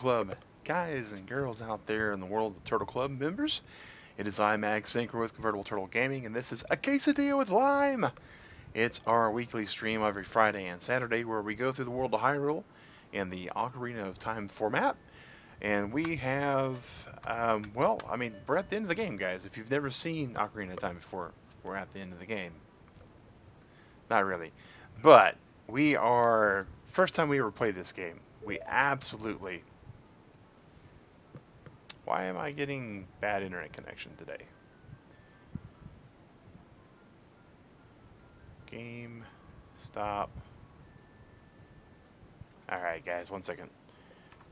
Club guys and girls out there in the world of Turtle Club members. It is I, Mag Synchro with Convertible Turtle Gaming, and this is a Quesadilla with Lime. It's our weekly stream every Friday and Saturday where we go through the world of Hyrule in the Ocarina of Time format. And we have, we're at the end of the game, guys. If you've never seen Ocarina of Time before, we're at the end of the game. Not really. But we are, first time we ever played this game, we absolutely. Why am I getting bad internet connection today? Game, stop. Alright guys, 1 second.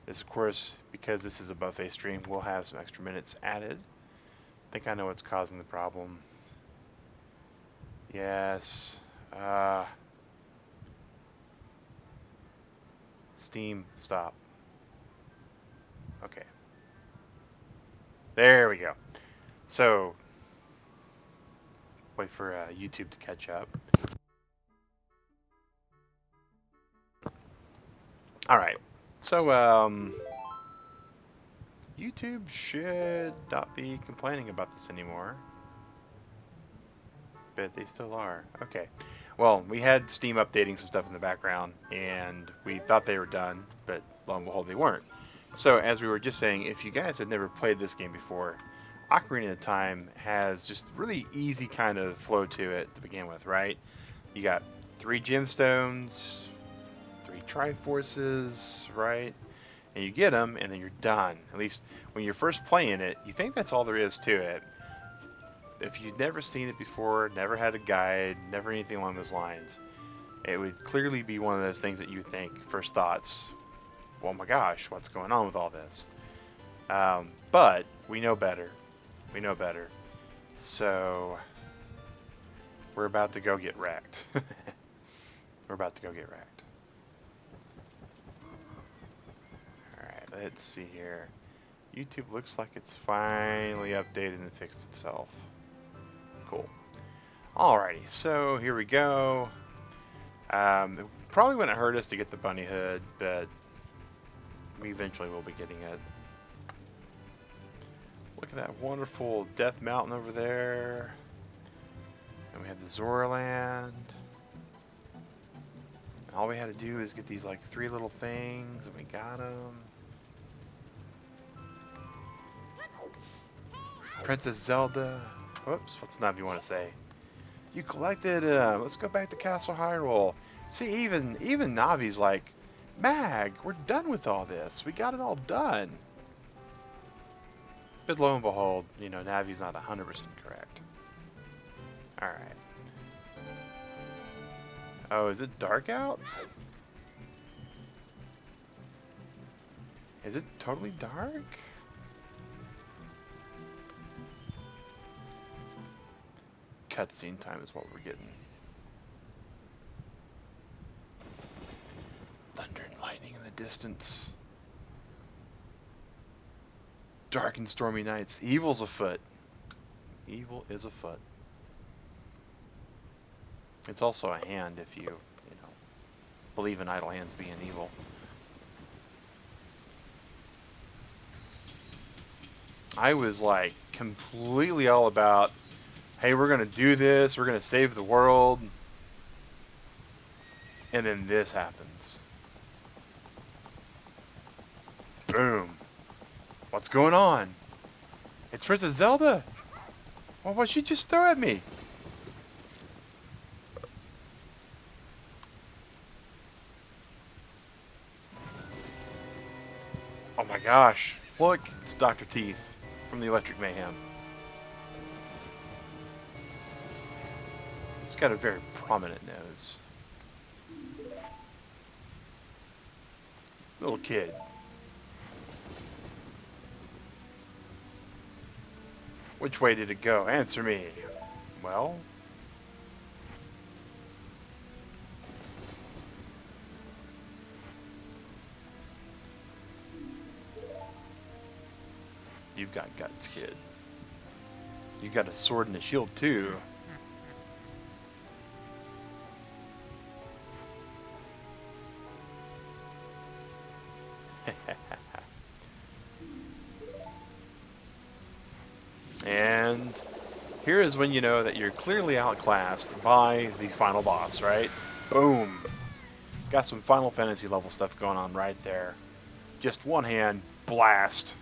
This, of course, because this is a buffet stream, we'll have some extra minutes added. I think I know what's causing the problem. Yes. Steam, stop. Okay. There we go. So, wait for YouTube to catch up. Alright. So, YouTube should not be complaining about this anymore. But they still are. Okay. Well, we had Steam updating some stuff in the background, and we thought they were done, but lo and behold, they weren't. So, as we were just saying, if you guys have never played this game before, Ocarina of Time has just really easy kind of flow to it to begin with, right? You got 3 gemstones, 3 Triforces, right? And you get them, and then you're done. At least when you're first playing it, you think that's all there is to it. If you've never seen it before, never had a guide, never anything along those lines, it would clearly be one of those things that you think, first thoughts, oh my gosh, what's going on with all this? But we know better. We know better. So we're about to go get wrecked. We're about to go get wrecked. Alright, let's see here. YouTube looks like it's finally updated and fixed itself. Cool. Alrighty, so here we go. It probably wouldn't hurt us to get the bunny hood, but we eventually will be getting it. Look at that wonderful Death Mountain over there. And we have the Zora Land. And all we had to do is get these like 3 little things, and we got them. Princess Zelda. Whoops, what's Navi want to say? You collected, let's go back to Castle Hyrule. See, even Navi's like, Mag, we're done with all this. We got it all done. But lo and behold, you know, Navi's not 100% correct. Alright. Oh, is it dark out? Is it totally dark? Cutscene time is what we're getting. Thunder and lightning in the distance. Dark and stormy nights. Evil's afoot. Evil is afoot. It's also a hand if you know, believe in idle hands being evil. I was like completely all about, hey, we're gonna do this, we're gonna save the world, and then this happens. Boom. What's going on? It's Princess Zelda! Well, what'd she just throw at me? Oh my gosh. Look, it's Dr. Teeth from the Electric Mayhem. He's got a very prominent nose. Little kid. Which way did it go? Answer me. Well? You've got guts, kid. You got a sword and a shield too. Here is when you know that you're clearly outclassed by the final boss, right? Boom. Got some Final Fantasy level stuff going on right there. Just one hand, blast.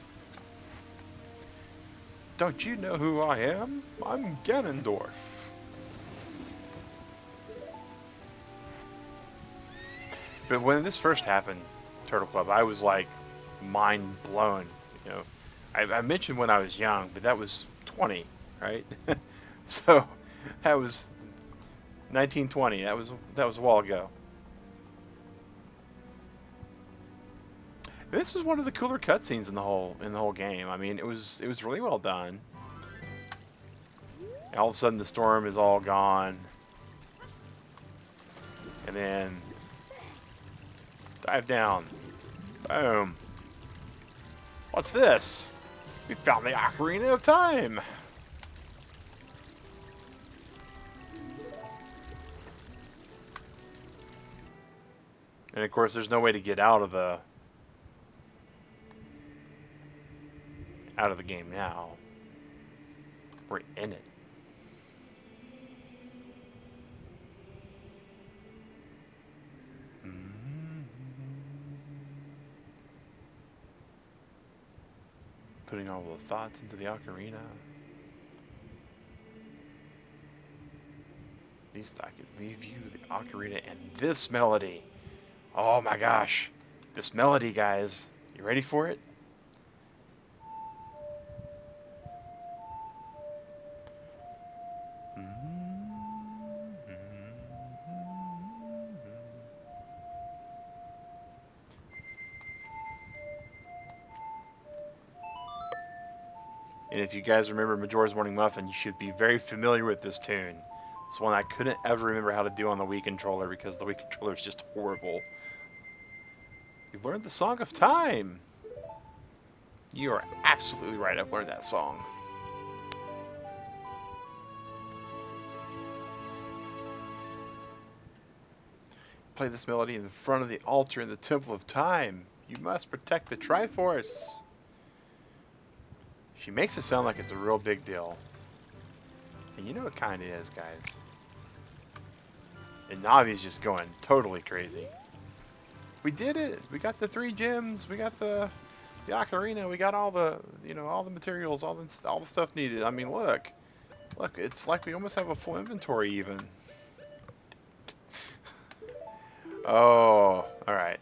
Don't you know who I am? I'm Ganondorf. But when this first happened, Turtle Club, I was like mind blown. You know, I mentioned when I was young, but that was 20, right? So that was 1920. That was a while ago. This was one of the cooler cutscenes in the whole game. I mean, it was really well done. And all of a sudden, the storm is all gone, and then dive down. Boom. What's this? We found the Ocarina of Time. And of course, there's no way to get out of the game now. We're in it. Putting all the thoughts into the ocarina. At least I could review the ocarina and this melody. Oh my gosh. This melody, guys. You ready for it? And if you guys remember Majora's Morning Muffin, you should be very familiar with this tune. It's one I couldn't ever remember how to do on the Wii controller because the Wii controller is just horrible. You've learned the Song of Time. You are absolutely right. I've learned that song. Play this melody in front of the altar in the Temple of Time. You must protect the Triforce. She makes it sound like it's a real big deal. And you know it kind of is, guys. And Navi's just going totally crazy. We did it! We got the 3 gems. We got the ocarina. We got all the all the materials, all the stuff needed. I mean, look, it's like we almost have a full inventory even. Oh, all right.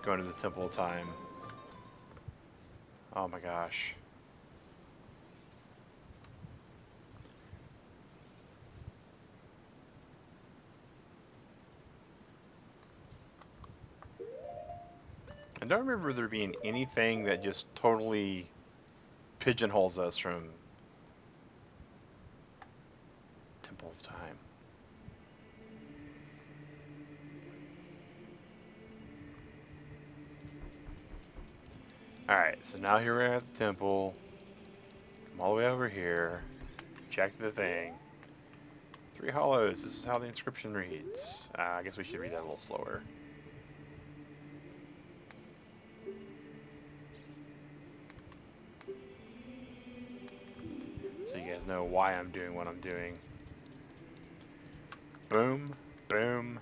Going to the Temple of Time. Oh my gosh. I don't remember there being anything that just totally pigeonholes us from Temple of Time. Alright, so now here we're at the temple. Come all the way over here. Check the thing. 3 hollows. This is how the inscription reads. I guess we should read that a little slower. So you guys know why I'm doing what I'm doing. Boom, boom.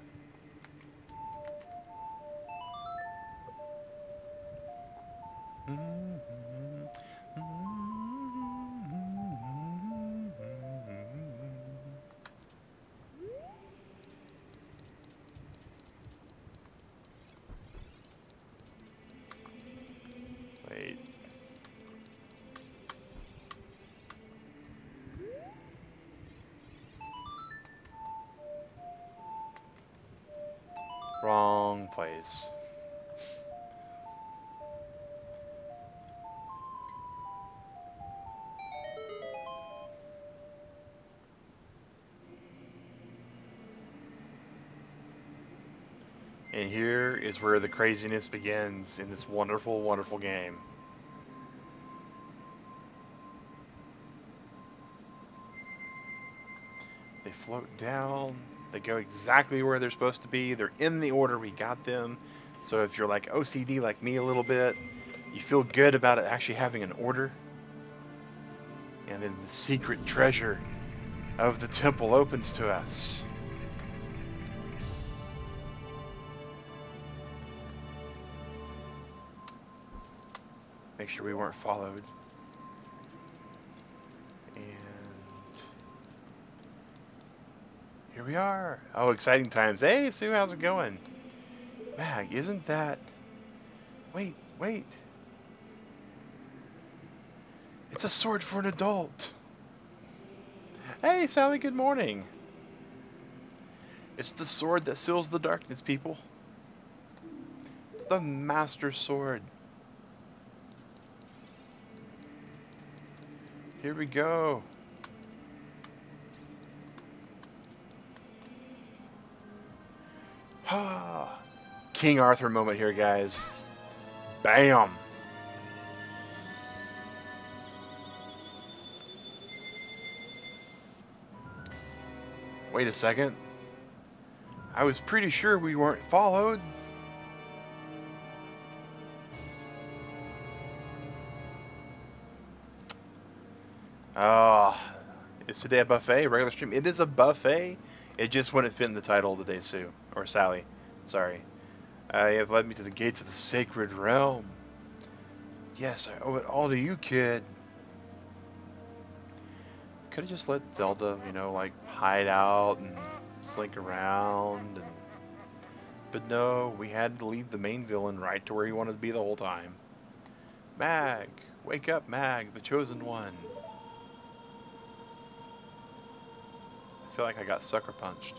Wait. Wrong place. And here is where the craziness begins in this wonderful, wonderful game. They float down. They go exactly where they're supposed to be. They're in the order we got them. So if you're like OCD like me a little bit, you feel good about it actually having an order. And then the secret treasure of the temple opens to us. Make sure we weren't followed. And here we are. Oh, exciting times. Hey, Sue, how's it going? Mag, isn't that... Wait. It's a sword for an adult. Hey, Sally, good morning. It's the sword that seals the darkness, people. It's the Master Sword. Here we go. Ah, King Arthur moment here, guys. Bam. Wait a second. I was pretty sure we weren't followed. Is today a buffet? Regular stream? It is a buffet. It just wouldn't fit in the title today, Sue. Or Sally. Sorry. You have led me to the gates of the sacred realm. Yes, I owe it all to you, kid. Could have just let Zelda, like hide out and slink around. But no, we had to leave the main villain right to where he wanted to be the whole time. Mag! Wake up, Mag, the chosen one. I feel like I got sucker punched.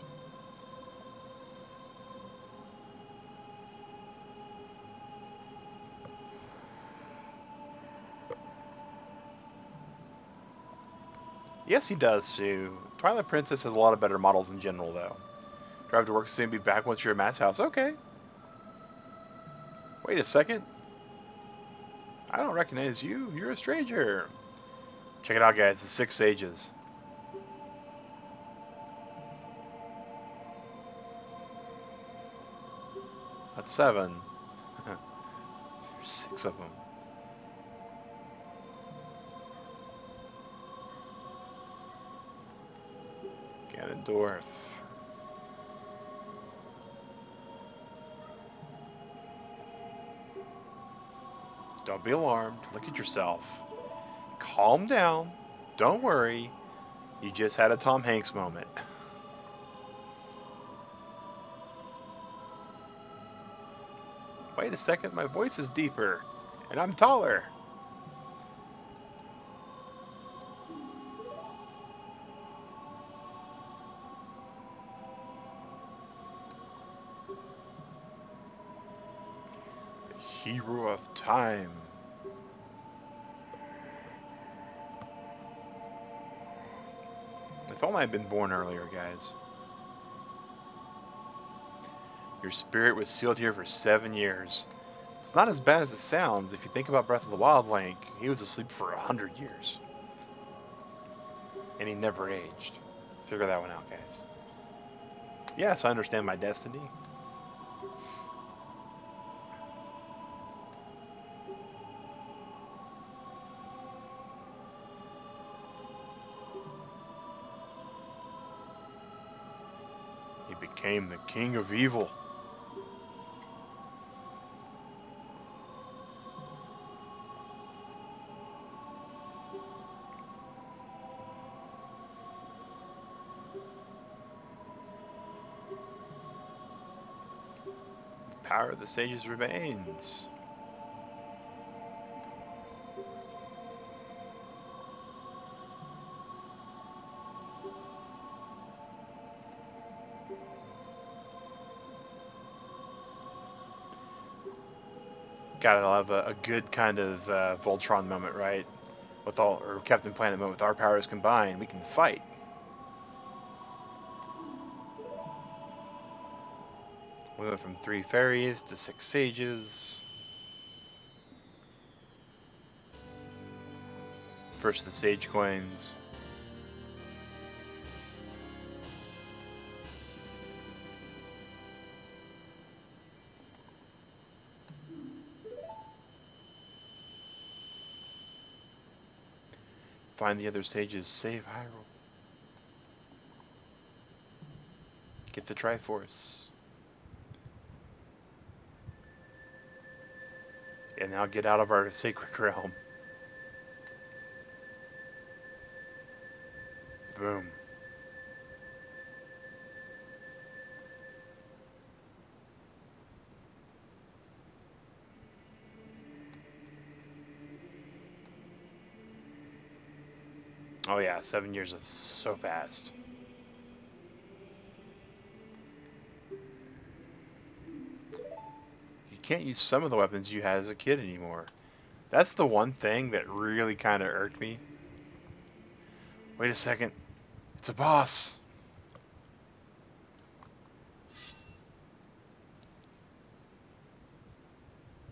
Yes, he does, Sue. Twilight Princess has a lot of better models in general, though. Drive to work soon, be back once you're at Matt's house. Okay. Wait a second. I don't recognize you. You're a stranger. Check it out, guys. The 6 Sages. That's 7. There's 6 of them. Ganondorf. Don't be alarmed. Look at yourself. Calm down. Don't worry. You just had a Tom Hanks moment. Wait a second, my voice is deeper. And I'm taller. The hero of time. If only I'd been born earlier, guys. Your spirit was sealed here for 7 years. It's not as bad as it sounds. If you think about Breath of the Wild, Link, he was asleep for 100 years. And he never aged. Figure that one out, guys. Yes, I understand my destiny. He became the king of evil. The power of the sages remains. Gotta have a good kind of Voltron moment, right? Or Captain Planet moment. With our powers combined, we can fight. We went from 3 fairies to 6 sages. First the sage coins. Find the other sages. Save Hyrule. Get the Triforce. And now get out of our sacred realm. Boom. Oh yeah, 7 years of so fast. You can't use some of the weapons you had as a kid anymore. That's the one thing that really kind of irked me. Wait a second. It's a boss.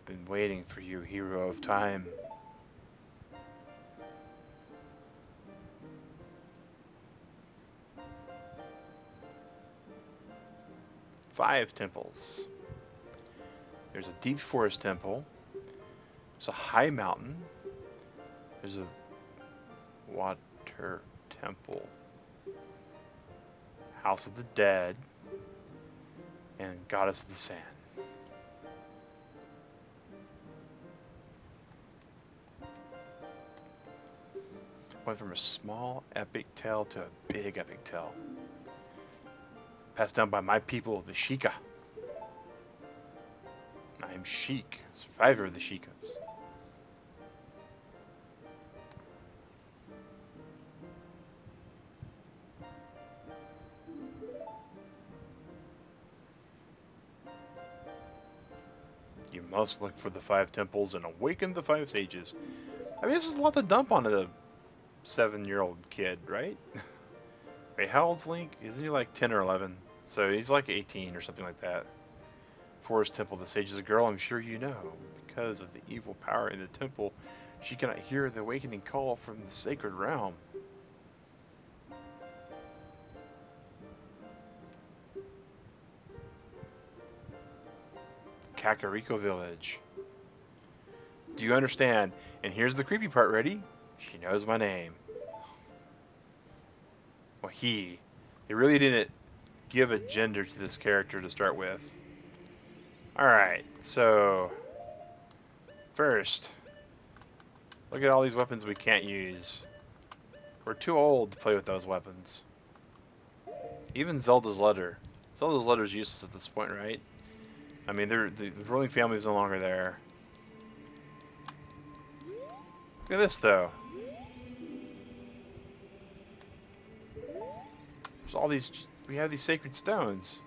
Been waiting for you, hero of time. Five temples. There's a deep forest temple. There's a high mountain. There's a water temple. House of the dead. And goddess of the sand. Went from a small epic tale to a big epic tale. Passed down by my people, the Sheikah. I am Sheik, survivor of the Sheikahs. You must look for the five temples and awaken the five sages. I mean, this is a lot to dump on a 7-year-old kid, right? Wait, how old's Link? Isn't he like 10 or 11? So he's like 18 or something like that. Forest Temple, the sage is a girl, I'm sure you know. Because of the evil power in the temple, she cannot hear the awakening call from the sacred realm. Kakariko Village. Do you understand? And here's the creepy part, ready? She knows my name. Well, they really didn't give a gender to this character to start with. Alright, so first, look at all these weapons we can't use. We're too old to play with those weapons. Even Zelda's letter. Zelda's letter is useless at this point, right? I mean, the ruling family is no longer there. Look at this, though. There's all these. We have these sacred stones.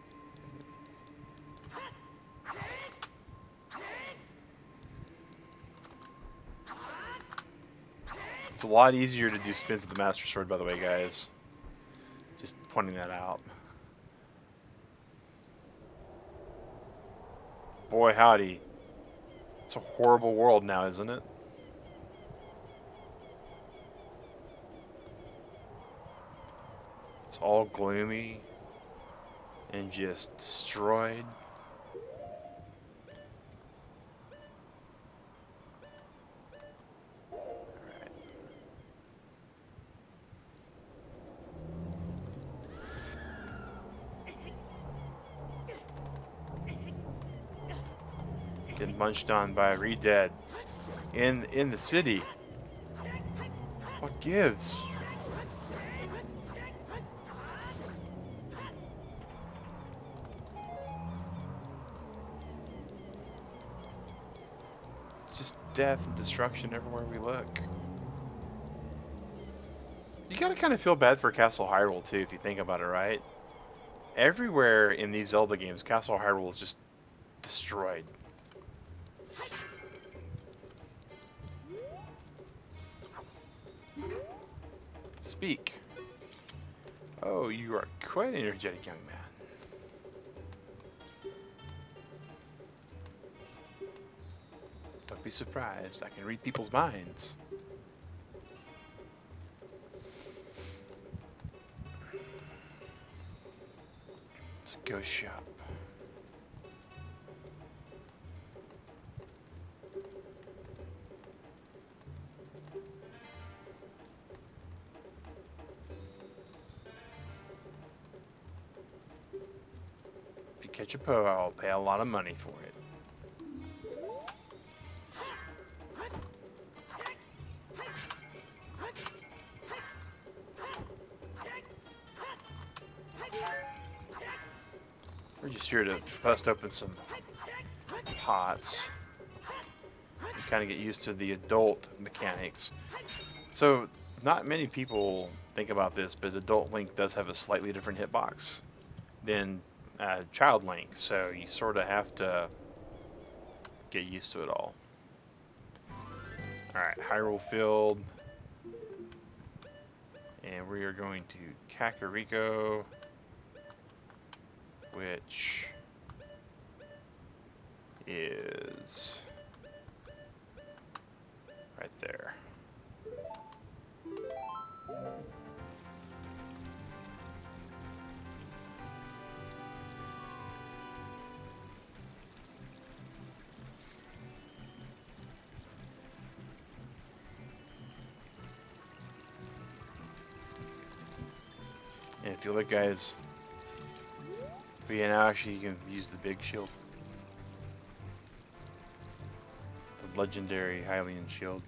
It's a lot easier to do spins with the Master Sword, by the way, guys. Just pointing that out. Boy, howdy. It's a horrible world now, isn't it? It's all gloomy and just destroyed. Alright. Getting munched on by a re-dead in the city. What gives? It's just death and destruction everywhere we look. You gotta kind of feel bad for Castle Hyrule too, if you think about it, right? Everywhere in these Zelda games, Castle Hyrule is just destroyed. Speak. Oh, you are quite an energetic young man. Don't be surprised, I can read people's minds. It's a ghost shop. chapeau, I'll pay a lot of money for it. We're just here to bust open some pots and kind of get used to the adult mechanics. So, not many people think about this, but adult Link does have a slightly different hitbox than child Link, so you sort of have to get used to it all. Alright, Hyrule Field. And we are going to Kakariko, which is right there. And if you look, guys, but yeah, now actually you can use the big shield. The legendary Hylian shield.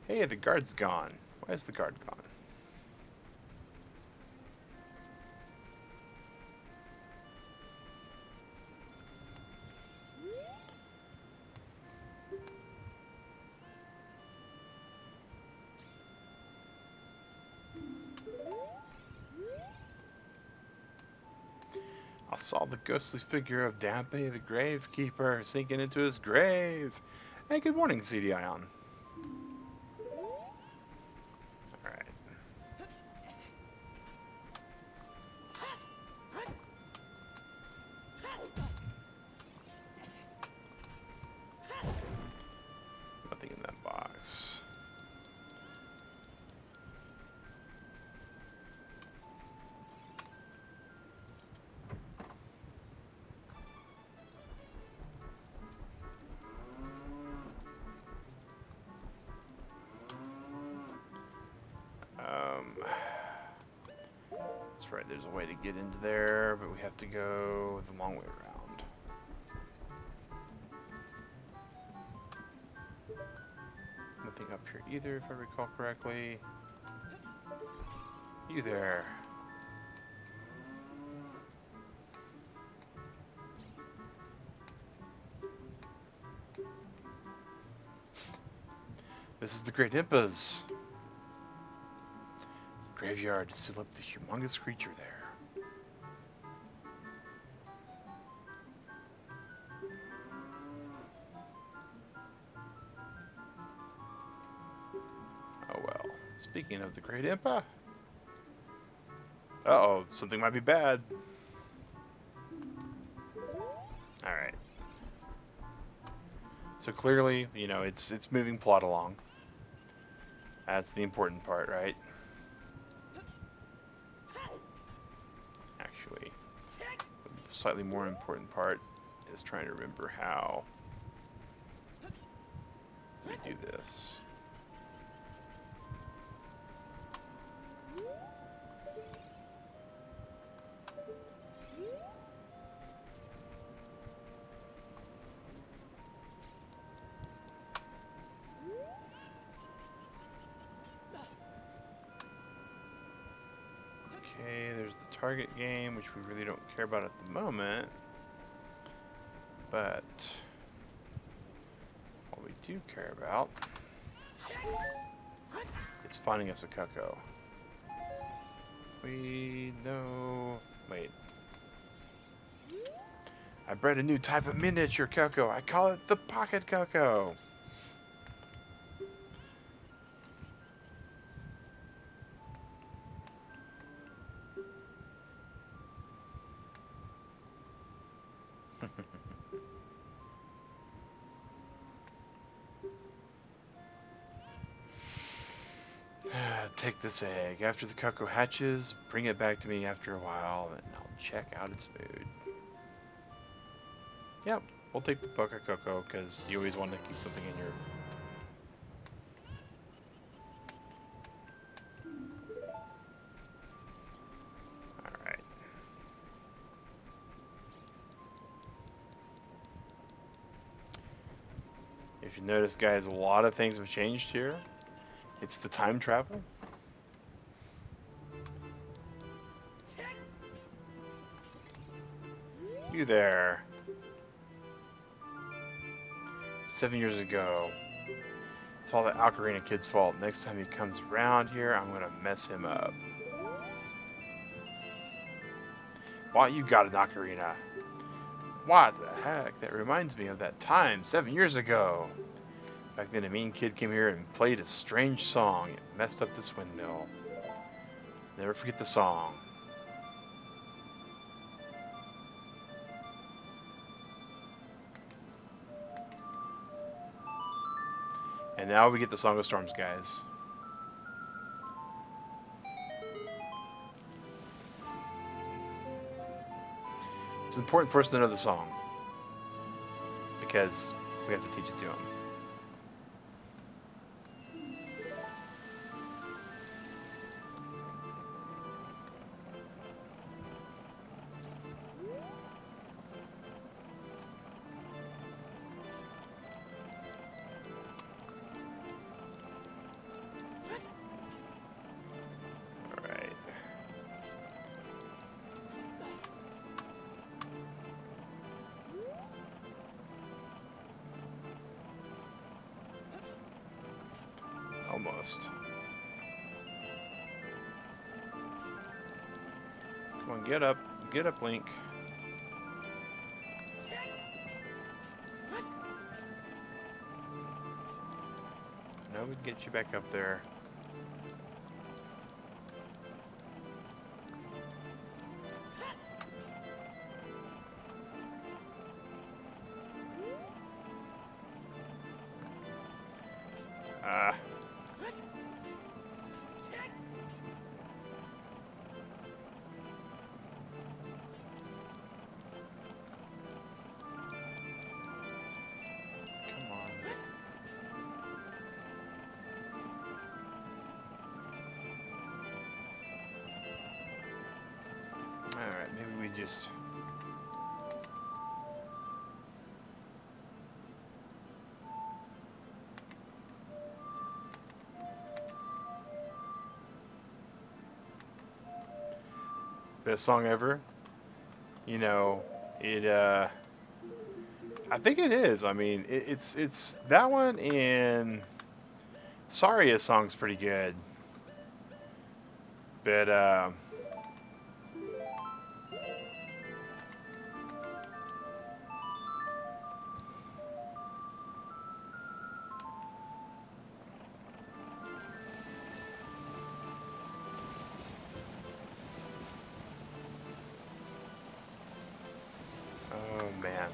Hey, the guard's gone. Why is the guard gone? I saw the ghostly figure of Dampé the Gravekeeper sinking into his grave. Hey, good morning, CD Ion. Alright. Nothing in that box. That's right, there's a way to get into there, but we have to go the long way around. Nothing up here either, if I recall correctly. You there. This is the Great Impas graveyard to seal up the humongous creature there. Oh well. Speaking of the Great Impa. Uh-oh, something might be bad. Alright. So clearly, you know, it's moving plot along. That's the important part, right? Actually, the slightly more important part is trying to remember how we do this. Okay, there's the target game, which we really don't care about at the moment. But what we do care about is finding us a Cucko. We know... Wait. I bred a new type of miniature Cucko. I call it the Pocket Cucko. Take this egg. After the Cucko hatches, bring it back to me after a while, and I'll check out its mood. Yep, we'll take the Pocket Cucko, because you always want to keep something in your... If you notice, guys, a lot of things have changed here. It's the time travel. You there. 7 years ago. It's all the Ocarina Kid's fault. Next time he comes around here, I'm gonna mess him up. Why you got an ocarina? What the heck? That reminds me of that time 7 years ago. Back then a mean kid came here and played a strange song. It messed up this windmill. Never forget the song. And now we get the Song of Storms, guys. It's important for us to know the song, because we have to teach it to him. Almost. Come on, get up, Link. Now we can get you back up there. Alright, maybe we just... Best song ever? You know, I think it is. I mean, it's that one, and Saria's song's pretty good. But, oh man.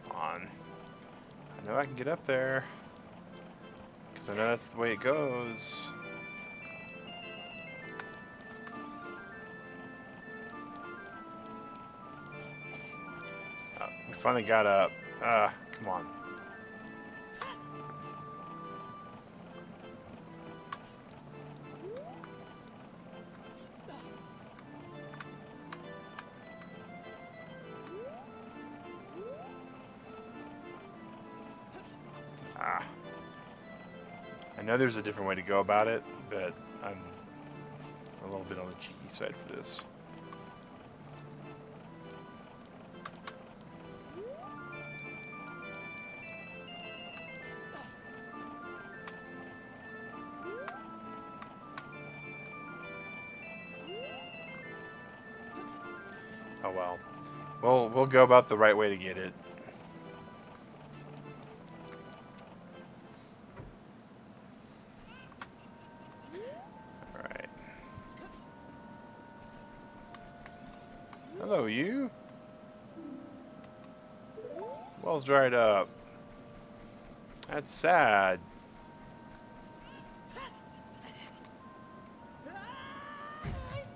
Come on. I know I can get up there, because I know that's the way it goes. Oh, we finally got up. Come on. I know there's a different way to go about it, but I'm a little bit on the cheeky side for this. Oh well. We'll go about the right way to get it. Alright. Hello, you. Well's dried up. That's sad.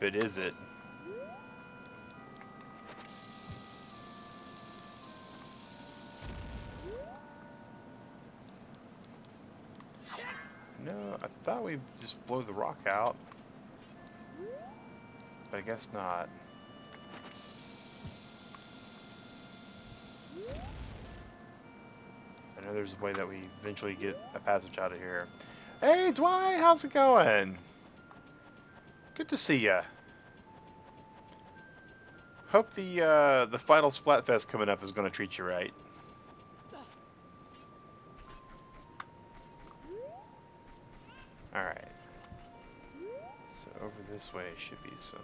But is it? I thought we'd just blow the rock out. But I guess not. I know there's a way that we eventually get a passage out of here. Hey, Dwight, how's it going? Good to see ya. Hope the final Splatfest coming up is going to treat you right. All right. So over this way should be some.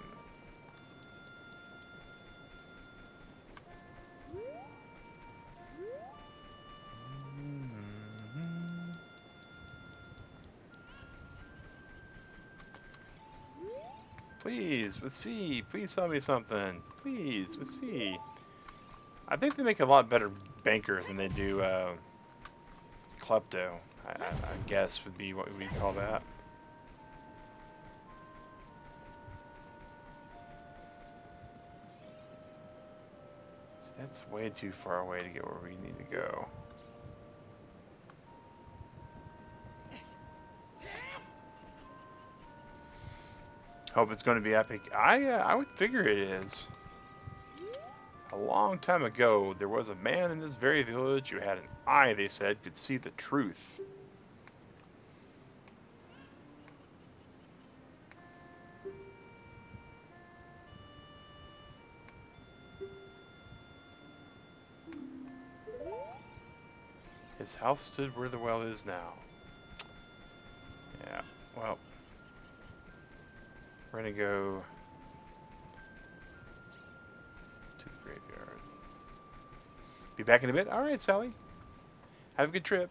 Please, with C, please tell me something. Please, with C. I think they make a lot better banker than they do klepto. I guess would be what we call that. So that's way too far away to get where we need to go. Hope it's going to be epic. I would figure it is. A long time ago, there was a man in this very village who had an eye, they said, could see the truth. His house stood where the well is now. Yeah, well, we're gonna go to the graveyard. Be back in a bit. All right, Sally. Have a good trip.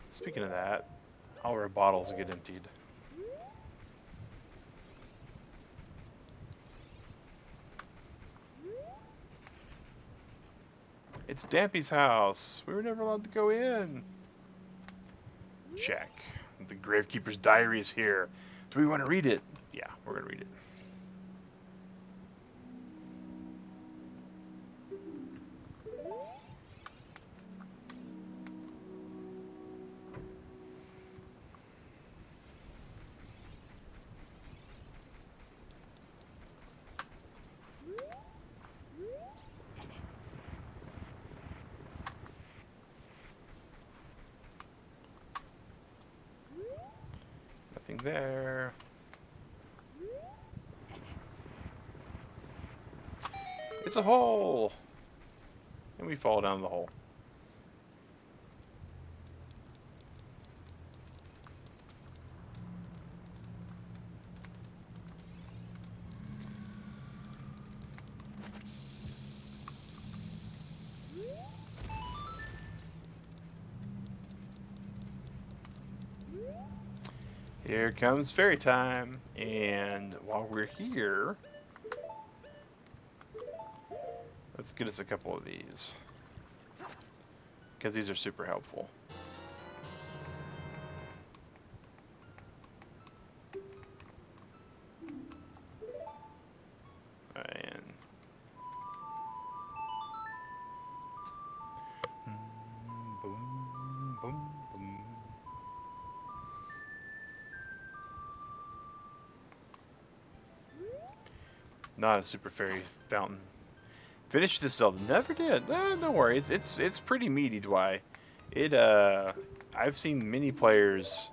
Speaking of that, all our bottles get emptied. It's Dampy's house. We were never allowed to go in. Check. The Gravekeeper's diary is here. Do we want to read it? Yeah, we're going to read it. Nothing there. It's a hole! And we fall down the hole. Here comes fairy time, and while we're here, let's get us a couple of these, because these are super helpful. And boom, boom, boom. Not a super fairy fountain. Finished this Zelda. Never did. No worries. It's pretty meaty, Dwight. I've seen many players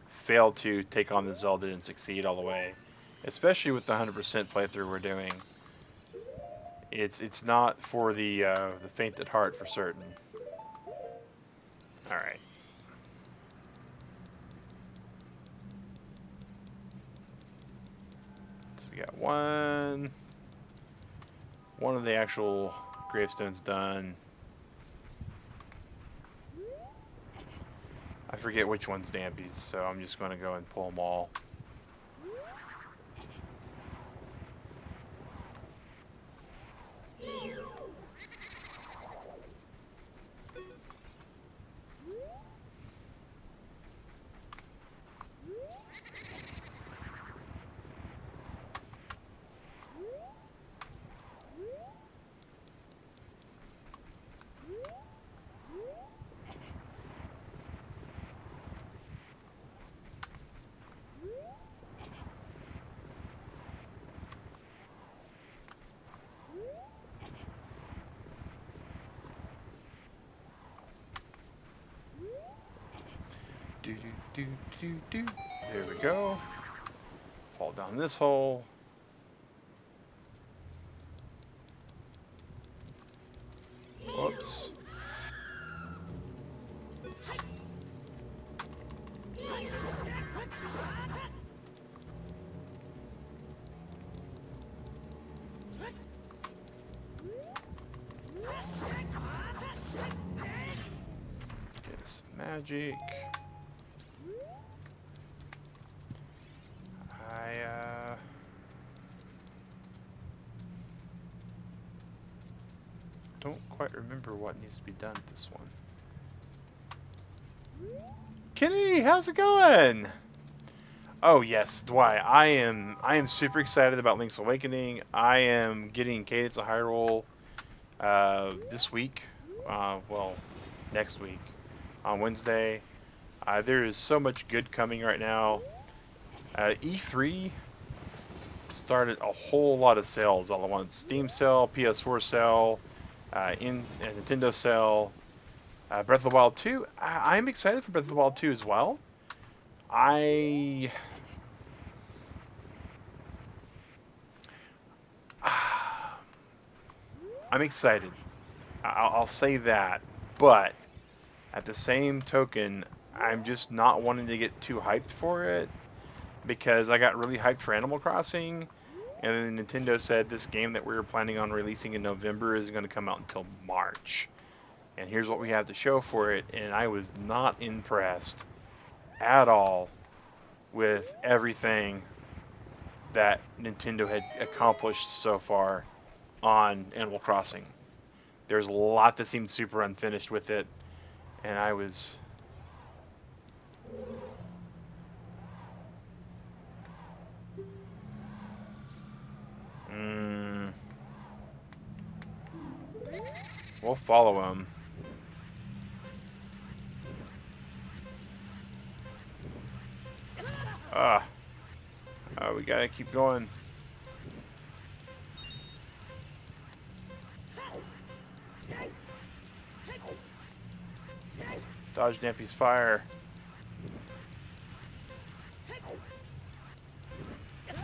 fail to take on the Zelda and succeed all the way, especially with the 100% playthrough we're doing. It's not for the faint at heart for certain. All right. So we got one of the actual gravestones done. I forget which one's Dampy's, so I'm just going to go and pull them all. Do, do, do, do, do. There we go. Fall down this hole. Whoops. Get some magic. Don't quite remember what needs to be done with this one. Kenny, how's it going? Oh yes, Dwight. I am super excited about Link's Awakening. I am getting Cadence of Hyrule this week. Well, next week on Wednesday. There is so much good coming right now. E3 started a whole lot of sales all at once. Steam sale, PS4 sale, Nintendo sale. Breath of the Wild 2. I'm excited for Breath of the Wild 2 as well. I'm excited. I'll say that. But at the same token, I'm just not wanting to get too hyped for it because I got really hyped for Animal Crossing, and then Nintendo said this game that we were planning on releasing in November isn't going to come out until March. And here's what we have to show for it, and I was not impressed at all with everything that Nintendo had accomplished so far on Animal Crossing. There's a lot that seemed super unfinished with it, and I was... We'll follow him. We gotta keep going. Dodge Dampy's fire.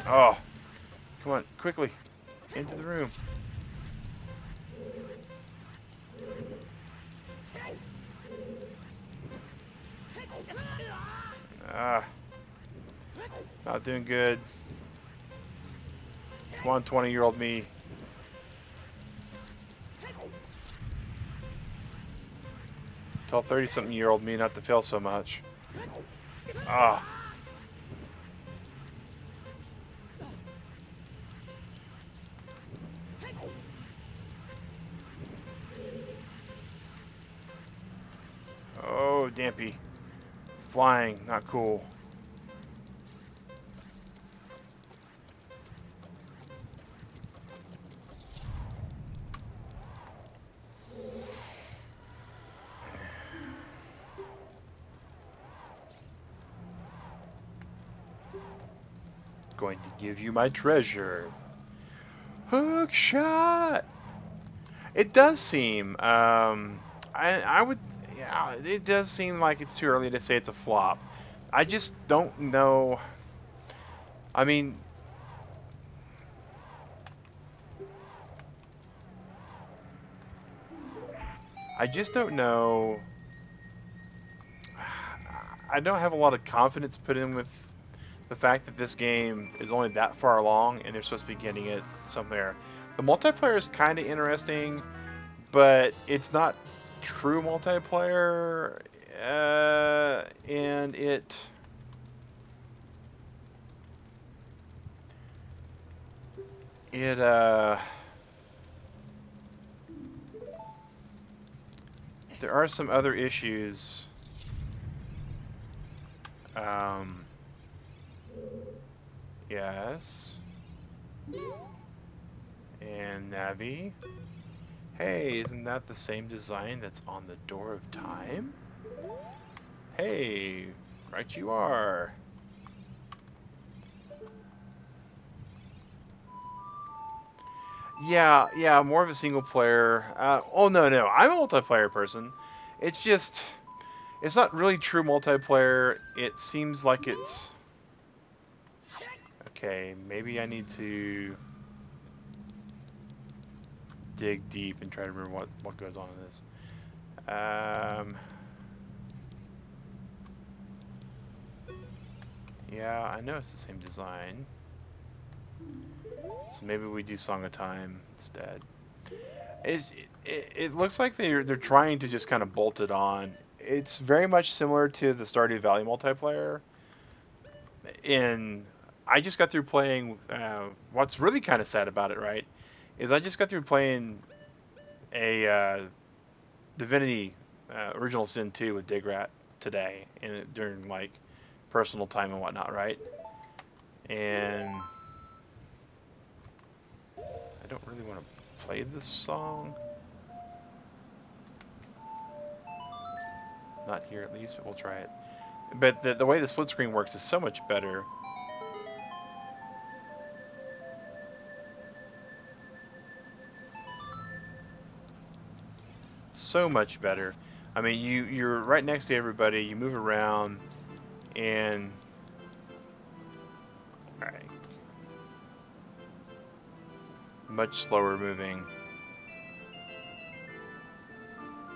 Oh, come on, quickly, into the room. Not doing good. Come on, 20-year-old me. Tell 30-something-year-old me not to fail so much. Oh, Dampy. Flying, not cool. Going to give you my treasure. Hook shot. It does seem. I would. Yeah, it does seem like it's too early to say it's a flop. I just don't know. I mean, I just don't know. I don't have a lot of confidence put in with the fact that this game is only that far along and they're supposed to be getting it somewhere. The multiplayer is kind of interesting, but it's not true multiplayer, and there are some other issues. Yes. And Navi. Hey, isn't that the same design that's on the Door of Time? Hey, right you are. Yeah, more of a single player. Oh no, I'm a multiplayer person. It's It's not really true multiplayer. It seems like it's... Okay, maybe I need to dig deep and try to remember what goes on in this. Yeah, I know it's the same design. So maybe we do Song of Time instead. It looks like they're trying to just kind of bolt it on. It's very much similar to the Stardew Valley multiplayer. And I just got through playing. What's really kind of sad about it, right, is I just got through playing a Divinity Original Sin 2 with Digrat today, and during like personal time and whatnot, right? And I don't really want to play this song. Not here at least, but we'll try it. But the way the split screen works is so much better. So much better. I mean, you're right next to everybody. You move around, and all right, much slower moving.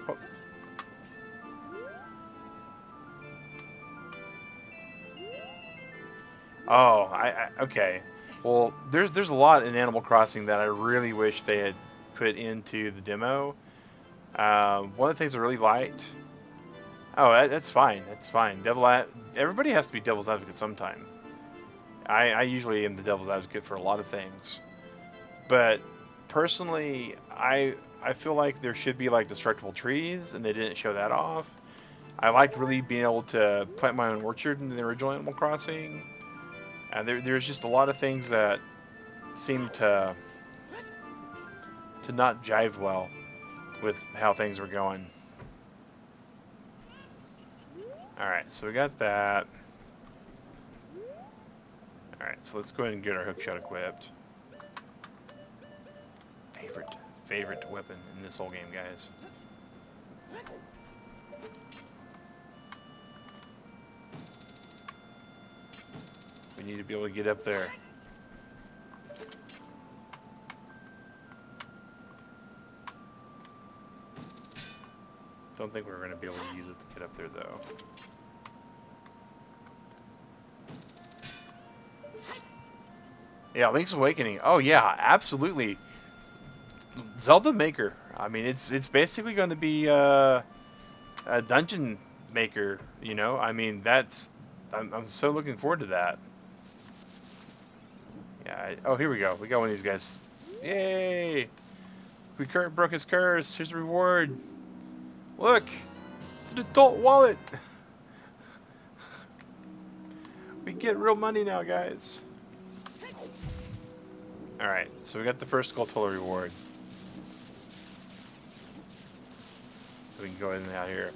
Oh. Oh, okay. Well, there's a lot in Animal Crossing that I really wish they had put into the demo. One of the things I really liked. Oh, that's fine. That's fine. Everybody has to be devil's advocate sometime. I usually am the devil's advocate for a lot of things, but personally, I feel like there should be like destructible trees, and they didn't show that off. I liked really being able to plant my own orchard in the original Animal Crossing. There's just a lot of things that seem to not jive well with how things were going. Alright, so we got that. Alright, so let's go ahead and get our hookshot equipped. Favorite weapon in this whole game, guys. We need to be able to get up there. Don't think we're going to be able to use it to get up there, though. Yeah, Link's Awakening. Oh yeah, absolutely. Zelda Maker. I mean, it's basically going to be a dungeon maker. You know, I mean, I'm so looking forward to that. Yeah. Oh, here we go. We got one of these guys. Yay! We broke his curse. Here's the reward. Look, it's an adult wallet. We get real money now, guys. Alright, so we got the first Skulltula reward. So we can go in and out here.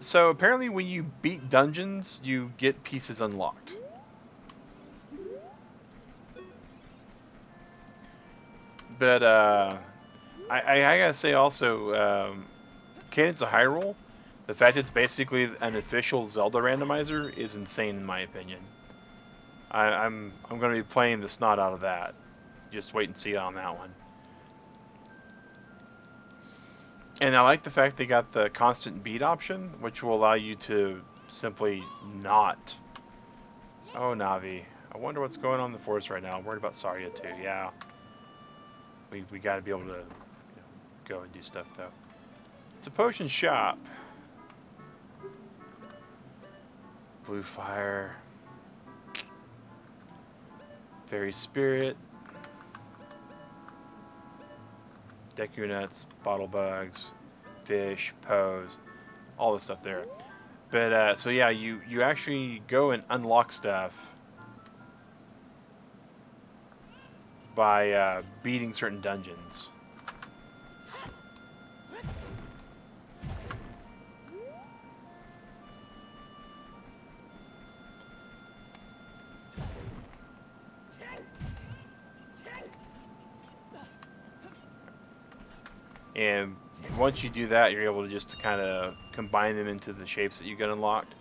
So apparently when you beat dungeons, you get pieces unlocked. But, I gotta say also, Cadence of Hyrule, the fact it's basically an official Zelda randomizer is insane in my opinion. I'm going to be playing the snot out of that. Just wait and see on that one. And I like the fact they got the constant beat option, which will allow you to simply not. Oh, Navi. I wonder what's going on in the forest right now. I'm worried about Saria too. Yeah. We got to be able to go and do stuff though. It's a potion shop. Blue fire. Fairy Spirit, Deku Nuts, Bottle Bugs, Fish, Pose, all the stuff there. But, so yeah, you actually go and unlock stuff by beating certain dungeons. And once you do that, you're able to just kind of combine them into the shapes that you get unlocked.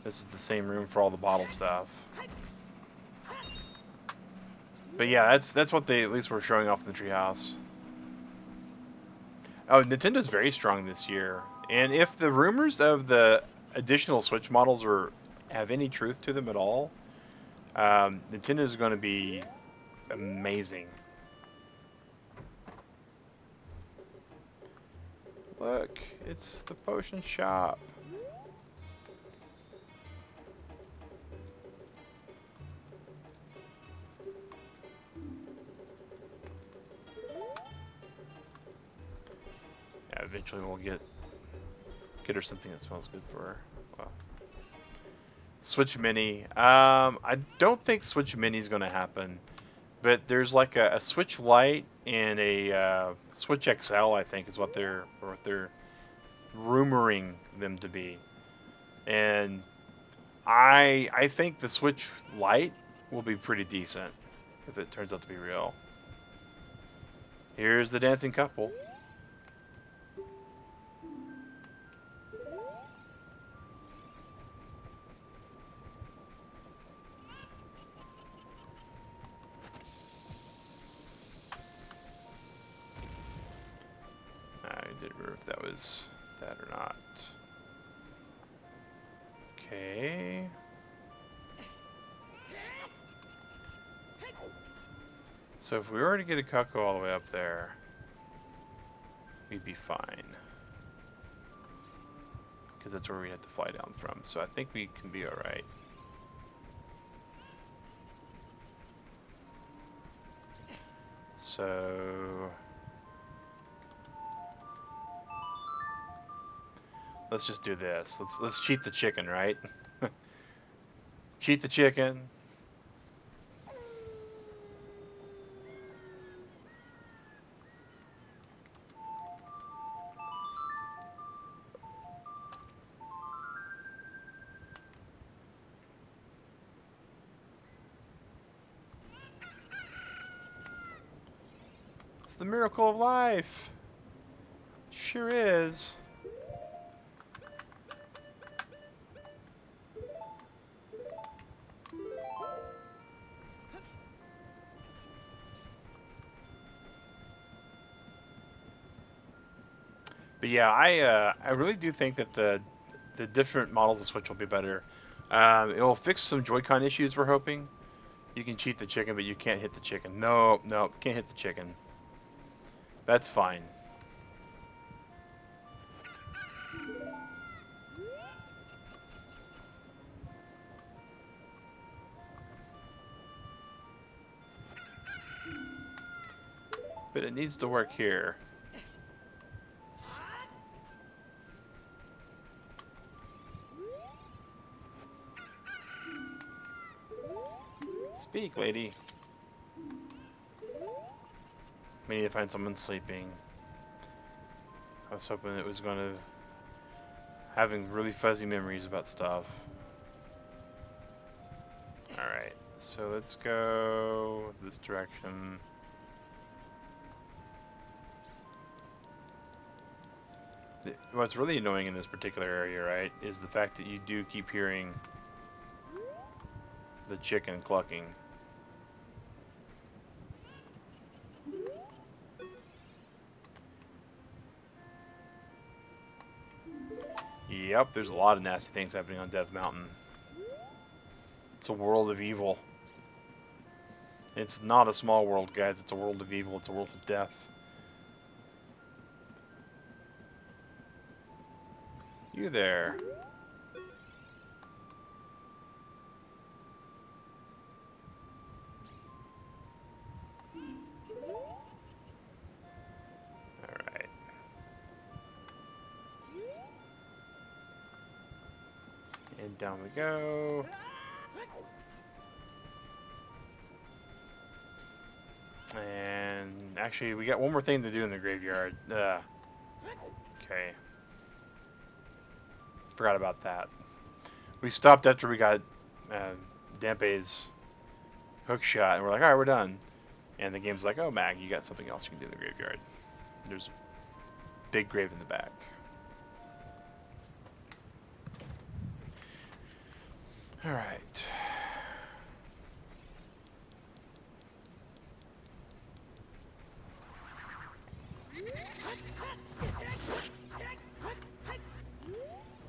This is the same room for all the bottle stuff. But yeah, that's what they at least were showing off in the treehouse. Oh, Nintendo's very strong this year, and if the rumors of the additional Switch models have any truth to them at all, Nintendo's going to be amazing. Look, it's the potion shop. Yeah, eventually we'll get her something that smells good for her. Well, Switch Mini. I don't think Switch Mini is going to happen, but there's like a Switch Lite and a Switch XL. I think is what they're rumoring them to be, and I think the Switch Lite will be pretty decent if it turns out to be real. Here's the dancing couple. I didn't remember if that was that or not. Okay. So if we were to get a Cucko all the way up there, we'd be fine. Because that's where we had to fly down from. So I think we can be alright. So let's just do this. Let's cheat the chicken, right? Cheat the chicken. It's the miracle of life. Sure is. But yeah, I really do think that the different models of Switch will be better. It will fix some Joy-Con issues. We're hoping. You can cheat the chicken, but you can't hit the chicken. No, can't hit the chicken. That's fine. But it needs to work here. Speak, lady. We need to find someone sleeping. I was hoping it was going to... having really fuzzy memories about stuff. Alright, so let's go this direction. What's really annoying in this particular area, right, is the fact that you do keep hearing the chicken clucking. Yep, there's a lot of nasty things happening on Death Mountain. It's a world of evil. It's not a small world, guys. It's a world of evil. It's a world of death. You there. Alright. And down we go. And actually, we got one more thing to do in the graveyard. Okay. Forgot about that. We stopped after we got Dampe's hook shot, and we're like, all right, we're done. And the game's like, oh, Mag, you got something else you can do in the graveyard. There's a big grave in the back. All right.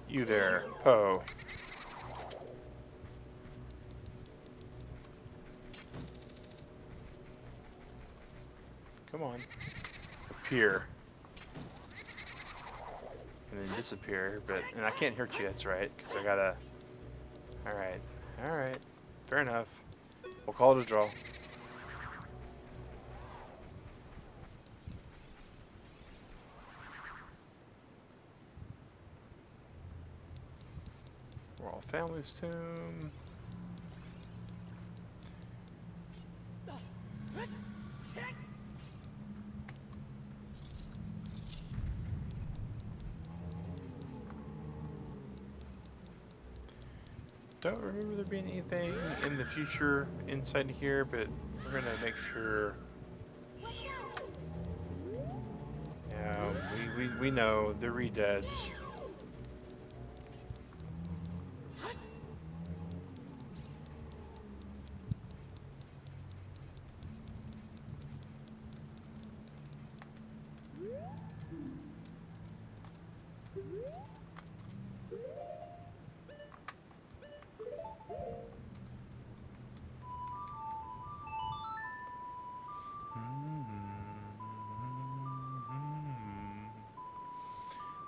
You there, Poe. Come on. Appear. And then disappear, and I can't hurt you, that's right, because I gotta... Alright, fair enough. We'll call it a draw. Royal Family's Tomb. Don't remember there being anything in the future inside here, but we're gonna make sure. Yeah, we know they're re-deads.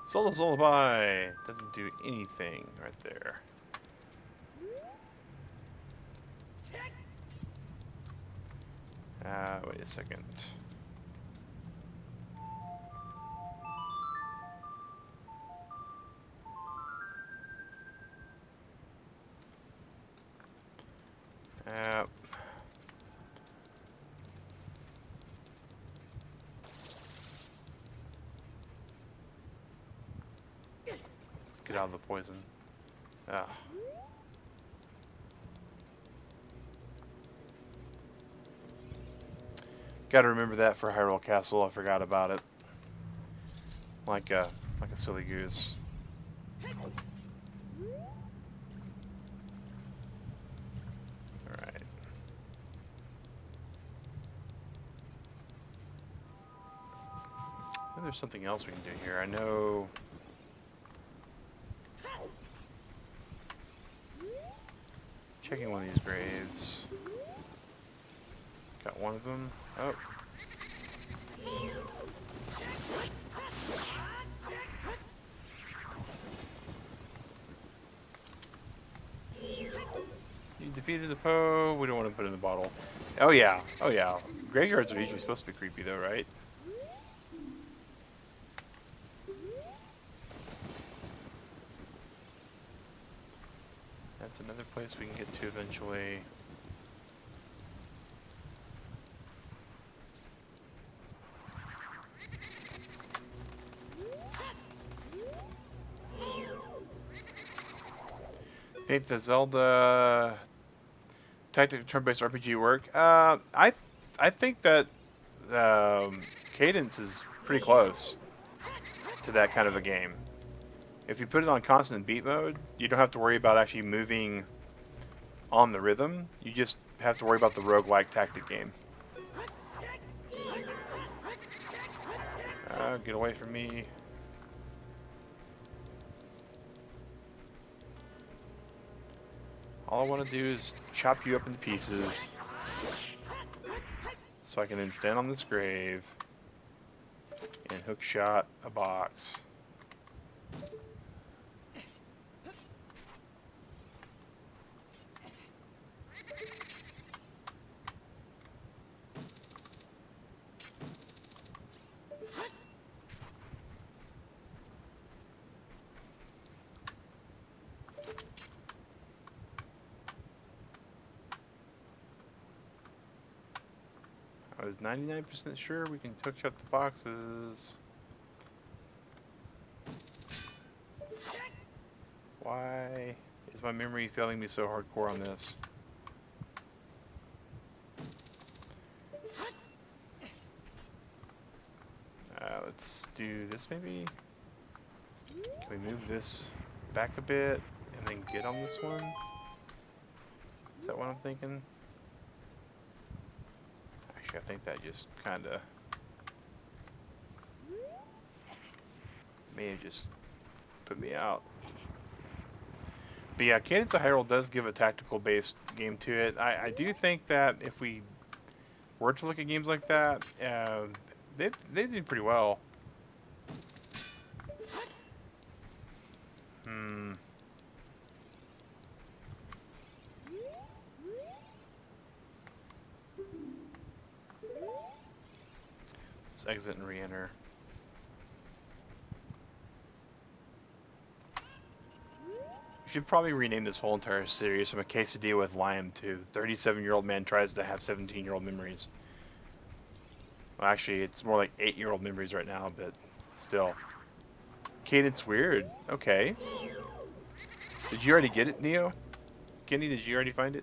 Solo's Lullaby doesn't do anything right there. Wait a second. Let's get out of the poison. Gotta remember that for Hyrule Castle. I forgot about it. Like a silly goose. Alright. I think there's something else we can do here. I know... Checking one of these graves. Got one of them. Oh. You defeated the Poe. We don't want to put it in the bottle. Oh yeah. Oh yeah. Graveyards are usually supposed to be creepy though, right? That's another place we can get to eventually. Think the Zelda tactical turn-based RPG work? I think that Cadence is pretty close to that kind of a game. If you put it on constant beat mode, you don't have to worry about actually moving on the rhythm. You just have to worry about the roguelike tactic game. Get away from me. All I want to do is chop you up into pieces so I can then stand on this grave and hook shot a box. I was 99% sure we can hook shot the boxes. Why is my memory failing me so hardcore on this? let's do this maybe. Can we move this back a bit and then get on this one? Is that what I'm thinking? Actually, I think that just kind of may have just put me out. But yeah, Cadence of Hyrule does give a tactical-based game to it. I do think that if we were to look at games like that, they do pretty well. Hmm. Let's exit and re-enter. You should probably rename this whole entire series from a quesadilla with lime to 37-year-old man tries to have 17-year-old memories. Well, actually, it's more like 8-year-old memories right now, but still. Cadence weird. Okay. Did you already get it, Neo? Kenny, did you already find it?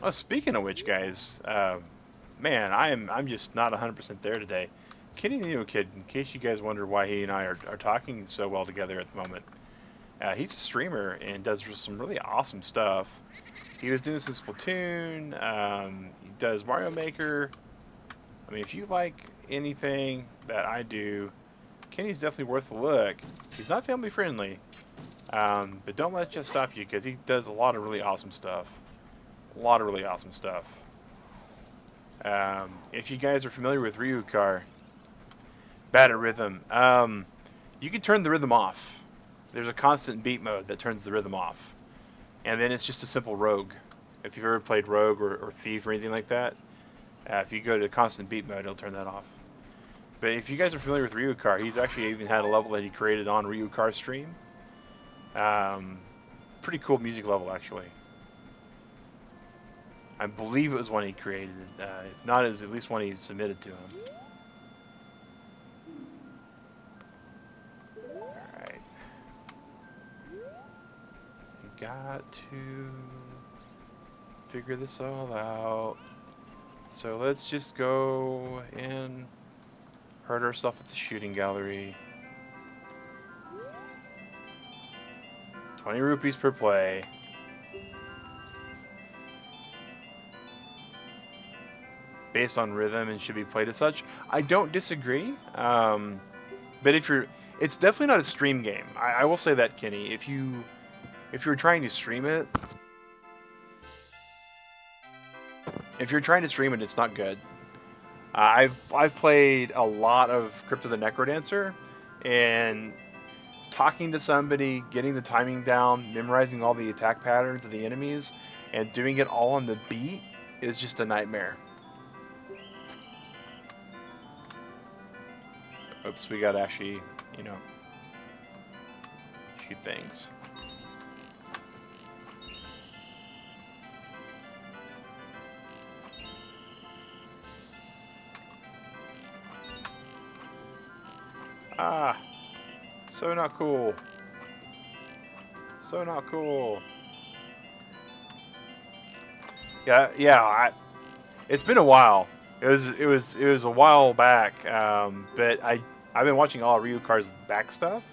Oh, speaking of which, guys, man, I'm just not 100% there today. Kenny Neo Kid, in case you guys wonder why he and I are talking so well together at the moment, he's a streamer and does some really awesome stuff. He was doing some Splatoon, he does Mario Maker. I mean, if you like anything that I do, Kenny's definitely worth a look. He's not family friendly, but don't let that stop you because he does a lot of really awesome stuff. A lot of really awesome stuff. If you guys are familiar with Ryukar, bad at rhythm, you can turn the rhythm off. There's a constant beat mode that turns the rhythm off. And then it's just a simple rogue. If you've ever played rogue or thief or anything like that, if you go to constant beat mode, it'll turn that off. But if you guys are familiar with Ryukar, he's actually even had a level that he created on Ryukar's stream. Pretty cool music level, actually. I believe it was one he created. If not, it was at least one he submitted to him. Alright. We got to figure this all out. So let's just go and hurt ourselves at the shooting gallery. 20 rupees per play. Based on rhythm and should be played as such. I don't disagree. But it's definitely not a stream game. I will say that, Kenny. If you're trying to stream it, it's not good. I've played a lot of Crypt of the Necrodancer, and talking to somebody, getting the timing down, memorizing all the attack patterns of the enemies, and doing it all on the beat is just a nightmare. Oops, we gotta actually, shoot things. Ah, so not cool. So not cool. Yeah. It's been a while. It was a while back. But I've been watching all Ryukar's back stuff,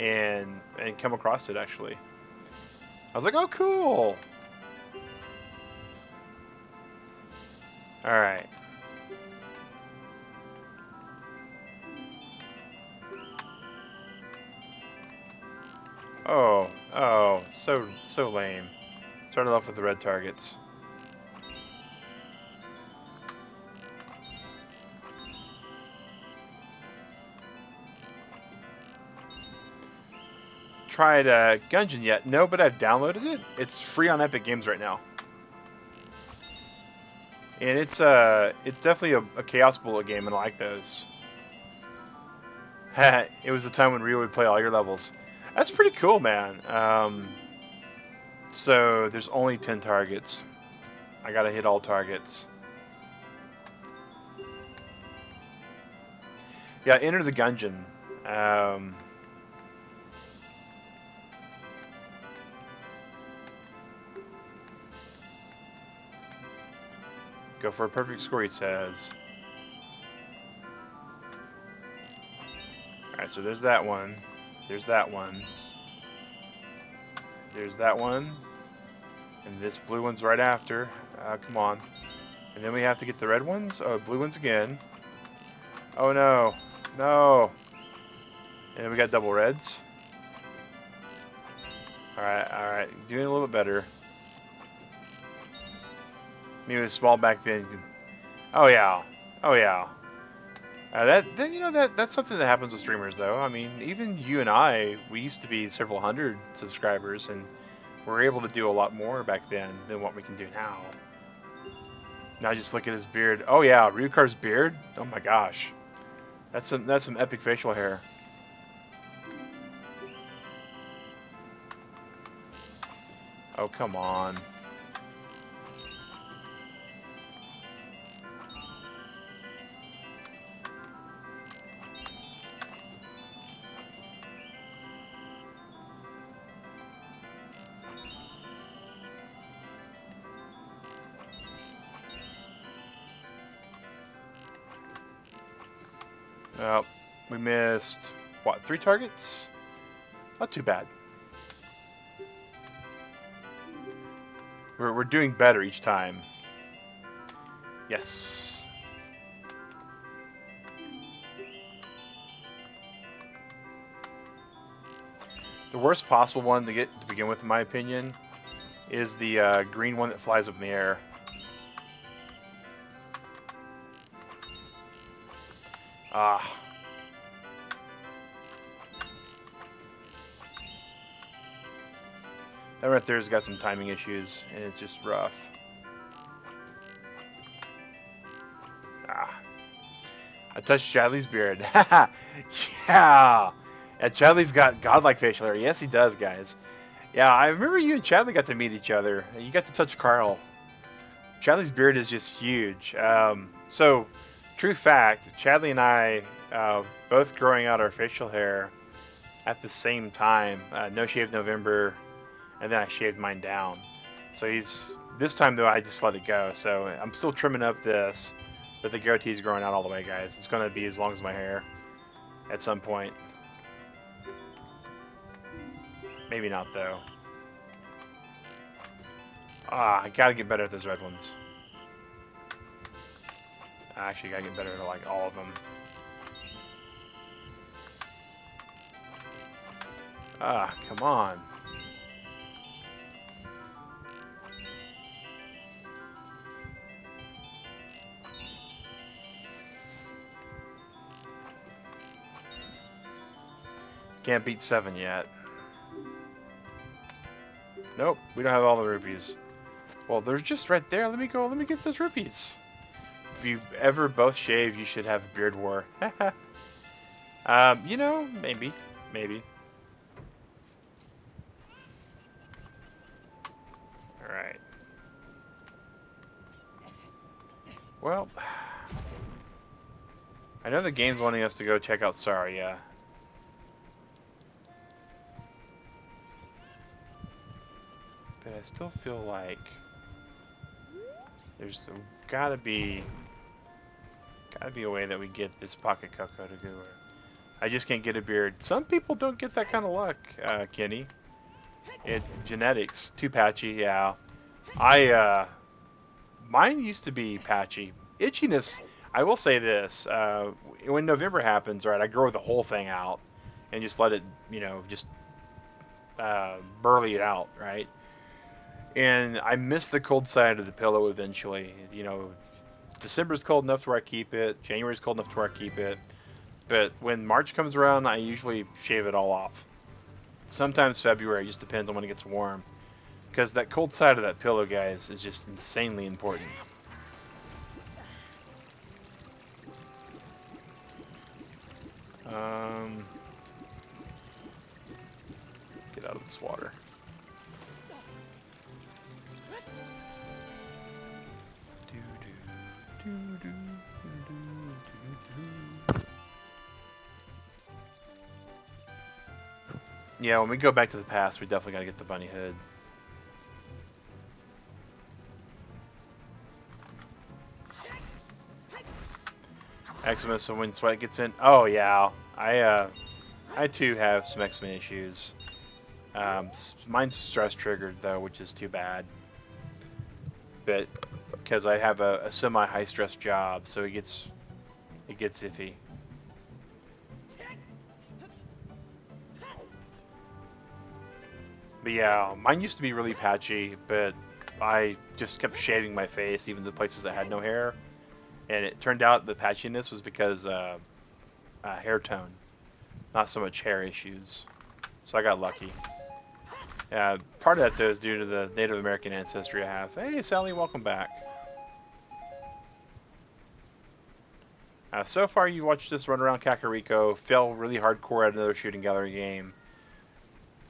and come across it actually. I was like, oh, cool. All right. Oh, so lame. Started off with the red targets. Tried Gungeon yet? No, but I've downloaded it. It's free on Epic Games right now, and it's definitely a Chaos Bullet game, and I like those. It was the time when Ryu would play all your levels. That's pretty cool, man. So there's only 10 targets. I gotta hit all targets. Yeah, enter the Gungeon. Go for a perfect score, he says. Alright, so there's that one. There's that one. There's that one. And this blue one's right after. Come on. And then we have to get the red ones. Oh, blue ones again. Oh no. No. And then we got double reds. Alright. Doing a little bit better. Maybe it was small back then. Oh yeah. Oh yeah. That's something that happens with streamers, though. I mean, even you and I, we used to be several hundred subscribers, and we were able to do a lot more back then than what we can do now. Now just look at his beard. Oh yeah, Ryukar's beard. Oh my gosh, that's some epic facial hair. Oh come on. Well, we missed, what, 3 targets? Not too bad. We're doing better each time. Yes. The worst possible one to get to begin with, in my opinion, is the green one that flies up in the air. Ah. That right there's got some timing issues, and it's just rough. Ah. I touched Chadley's beard. Haha. Yeah. Yeah, Chadley's got godlike facial hair. Yes, he does, guys. Yeah, I remember you and Chadley got to meet each other. You got to touch Carl. Chadley's beard is just huge. So, true fact, Chadley and I both growing out our facial hair at the same time. No Shave November, and then I shaved mine down. So this time though I just let it go. So I'm still trimming up this, but the goatee's growing out all the way, guys. It's going to be as long as my hair at some point. Maybe not though. I gotta get better at those red ones. I actually gotta get better at like all of them. Come on. Can't beat 7 yet. Nope, we don't have all the rupees. Well, they're just right there. Let me get those rupees. If you ever both shave, you should have a beard war. You know, maybe. Alright. Well, I know the game's wanting us to go check out Saria. But I still feel like there's gotta be a way that we get this pocket cocoa to go. I just can't get a beard. Some people don't get that kind of luck, Kenny. Genetics, too patchy, yeah. Mine used to be patchy. Itchiness, I will say this, when November happens, right, I grow the whole thing out and just let it, just burly it out, right? And I miss the cold side of the pillow eventually. December's cold enough to where I keep it. January's cold enough to where I keep it. But when March comes around, I usually shave it all off. Sometimes February, just depends on when it gets warm. Because that cold side of that pillow, guys, is just insanely important. Get out of this water. Yeah, when we go back to the past, we definitely gotta get the bunny hood. Eczema, so when sweat gets in. Oh yeah, I too have some eczema issues. Mine's stress triggered though, which is too bad. But because I have a semi high stress job, so it gets iffy. But yeah, mine used to be really patchy, but I just kept shaving my face, even the places that had no hair. And it turned out the patchiness was because hair tone, not so much hair issues. So I got lucky. Part of that though is due to the Native American ancestry I have. Hey Sally, welcome back. So far you watched us run around Kakariko, fail really hardcore at another shooting gallery game.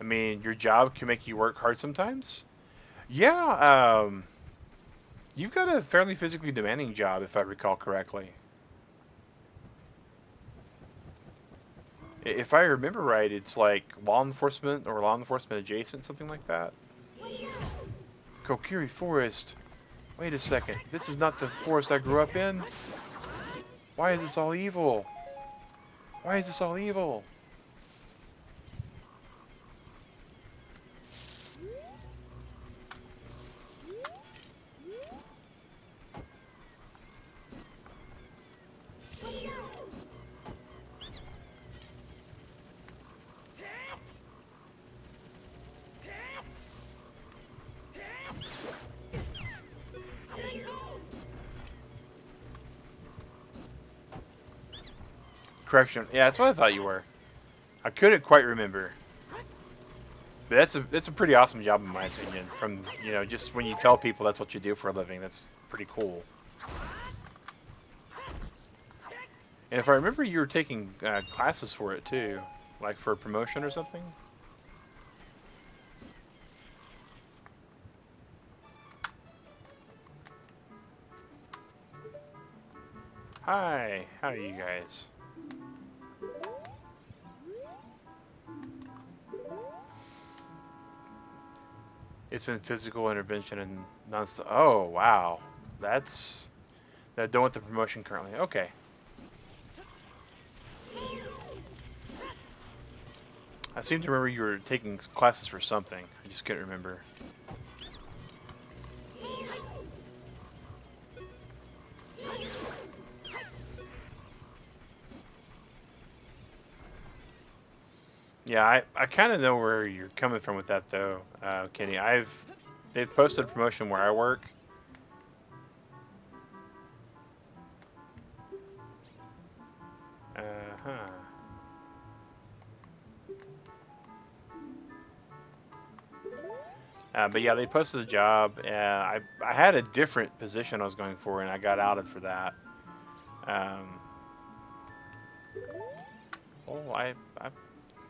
I mean, your job can make you work hard sometimes. Yeah, you've got a fairly physically demanding job, if I recall correctly. If I remember right, it's like law enforcement or law enforcement adjacent, something like that. Kokiri Forest. Wait a second. This is not the forest I grew up in. Why is this all evil? Why is this all evil? Correction. Yeah, that's what I thought you were. I couldn't quite remember. But that's a pretty awesome job in my opinion. From, you know, just when you tell people that's what you do for a living, that's pretty cool. And if I remember, you were taking classes for it too, like for a promotion or something. Hi, how are you guys? It's been physical intervention and non-stop. Oh wow, that's done with the promotion currently. Okay. I seem to remember you were taking classes for something. I just couldn't remember. Yeah, I kind of know where you're coming from with that though, Kenny. They've posted a promotion where I work. Uh-huh. But yeah, they posted a job. I had a different position I was going for, and I got outed for that. Um, oh, I'm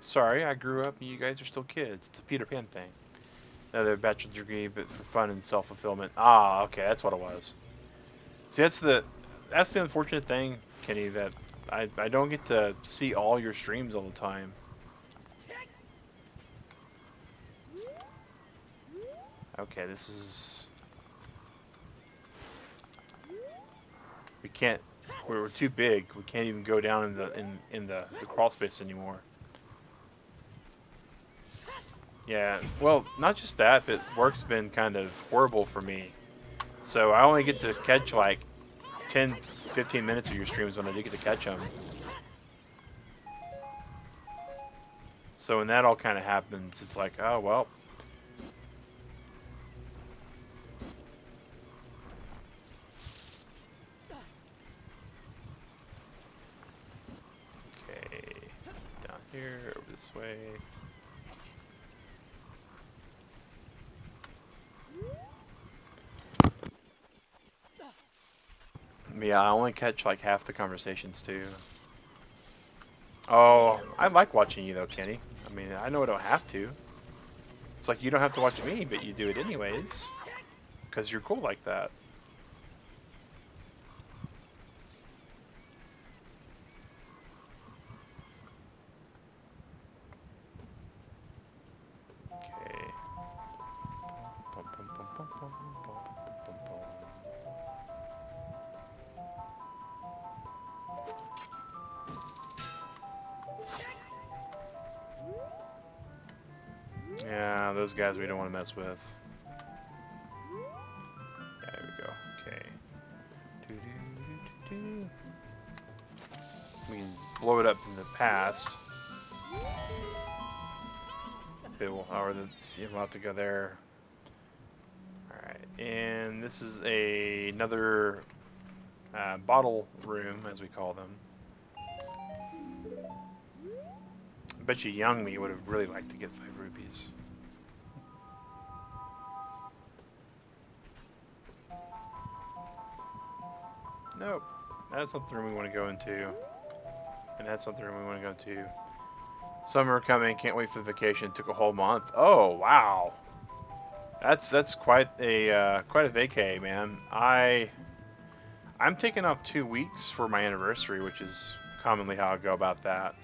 sorry. I grew up, and you guys are still kids. It's a Peter Pan thing. Another bachelor's degree, but for fun and self-fulfillment. Ah, okay, that's what it was. See, that's the unfortunate thing, Kenny, that I don't get to see all your streams all the time. Okay, this is we can't. We're too big. We can't even go down in the crawl space anymore. Yeah, well, not just that, but work's been kind of horrible for me. So I only get to catch like 10, 15 minutes of your streams when I do get to catch them. So when that all kind of happens, it's like, oh well. Okay, down here, over this way. Yeah, I only catch like half the conversations too. Oh, I like watching you though, Kenny. I mean, I know I don't have to. It's like you don't have to watch me, but you do it anyways. Because you're cool like that. Okay. Bum, bum, bum, bum, bum, bum, bum, bum, bum. Yeah, those guys we don't want to mess with. Yeah, there we go. Okay. Doo-doo-doo-doo-doo. We can blow it up in the past. We'll have to go there. Alright, and this is another bottle room, as we call them. I bet you young me would have really liked to get 5 rupees. Nope. That's not the room we want to go into. And that's not the room we want to go into. Summer coming, can't wait for the vacation. Took a whole month. Oh, wow. That's quite a vacay, man. I'm taking off 2 weeks for my anniversary, which is commonly how I go about that.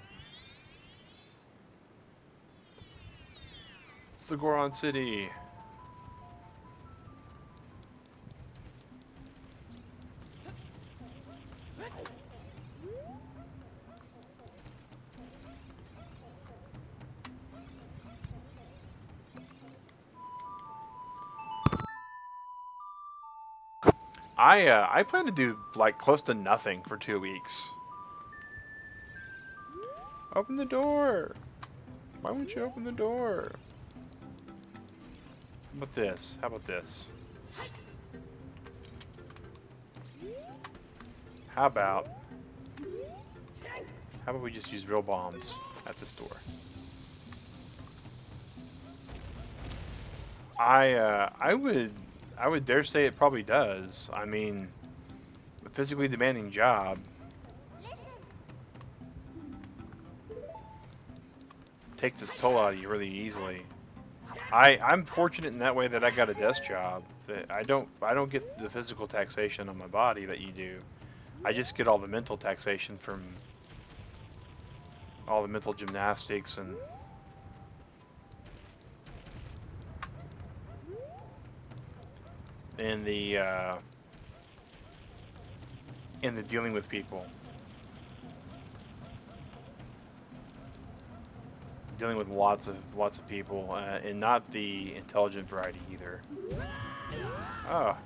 It's the Goron City. I plan to do like close to nothing for 2 weeks. Open the door. Why won't you open the door? How about this? How about this? How about we just use real bombs at this door? I would dare say it probably does. I mean, a physically demanding job takes its toll out of you really easily. I'm fortunate in that way that I got a desk job. That I don't get the physical taxation on my body that you do. I just get all the mental taxation from all the mental gymnastics and the dealing with people, dealing with lots of people, and not the intelligent variety either. Oh,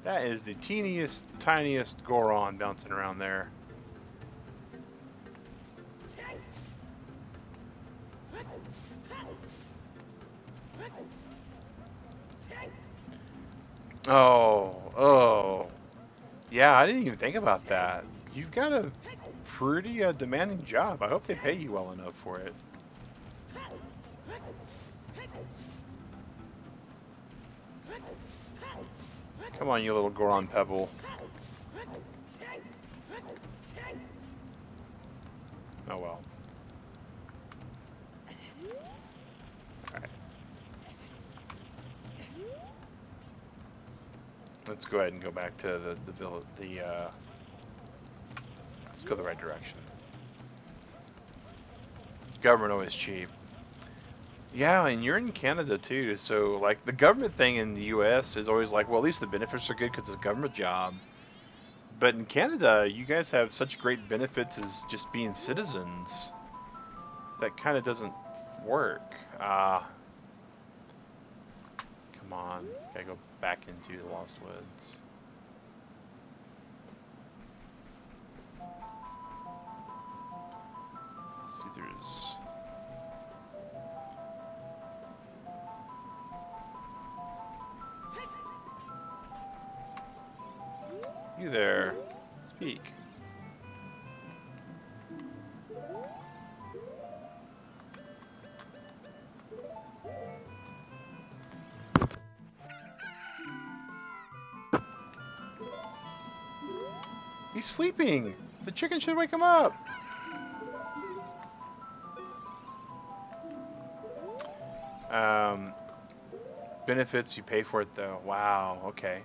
that is the teeniest, tiniest Goron bouncing around there. Oh. Yeah, I didn't even think about that. You've got a pretty demanding job. I hope they pay you well enough for it. Come on, you little Goron Pebble. Oh well. Alright. Let's go ahead and go back to the village. Let's go the right direction. Government always cheap. Yeah, and you're in Canada too, so like the government thing in the US is always like, well, at least the benefits are good because it's a government job. But in Canada, you guys have such great benefits as just being citizens. That kind of doesn't work. Come on, gotta go back into the Lost Woods. Let's see, there's... You there. Speak. He's sleeping! The chicken should wake him up! Benefits, you pay for it though. Wow, okay.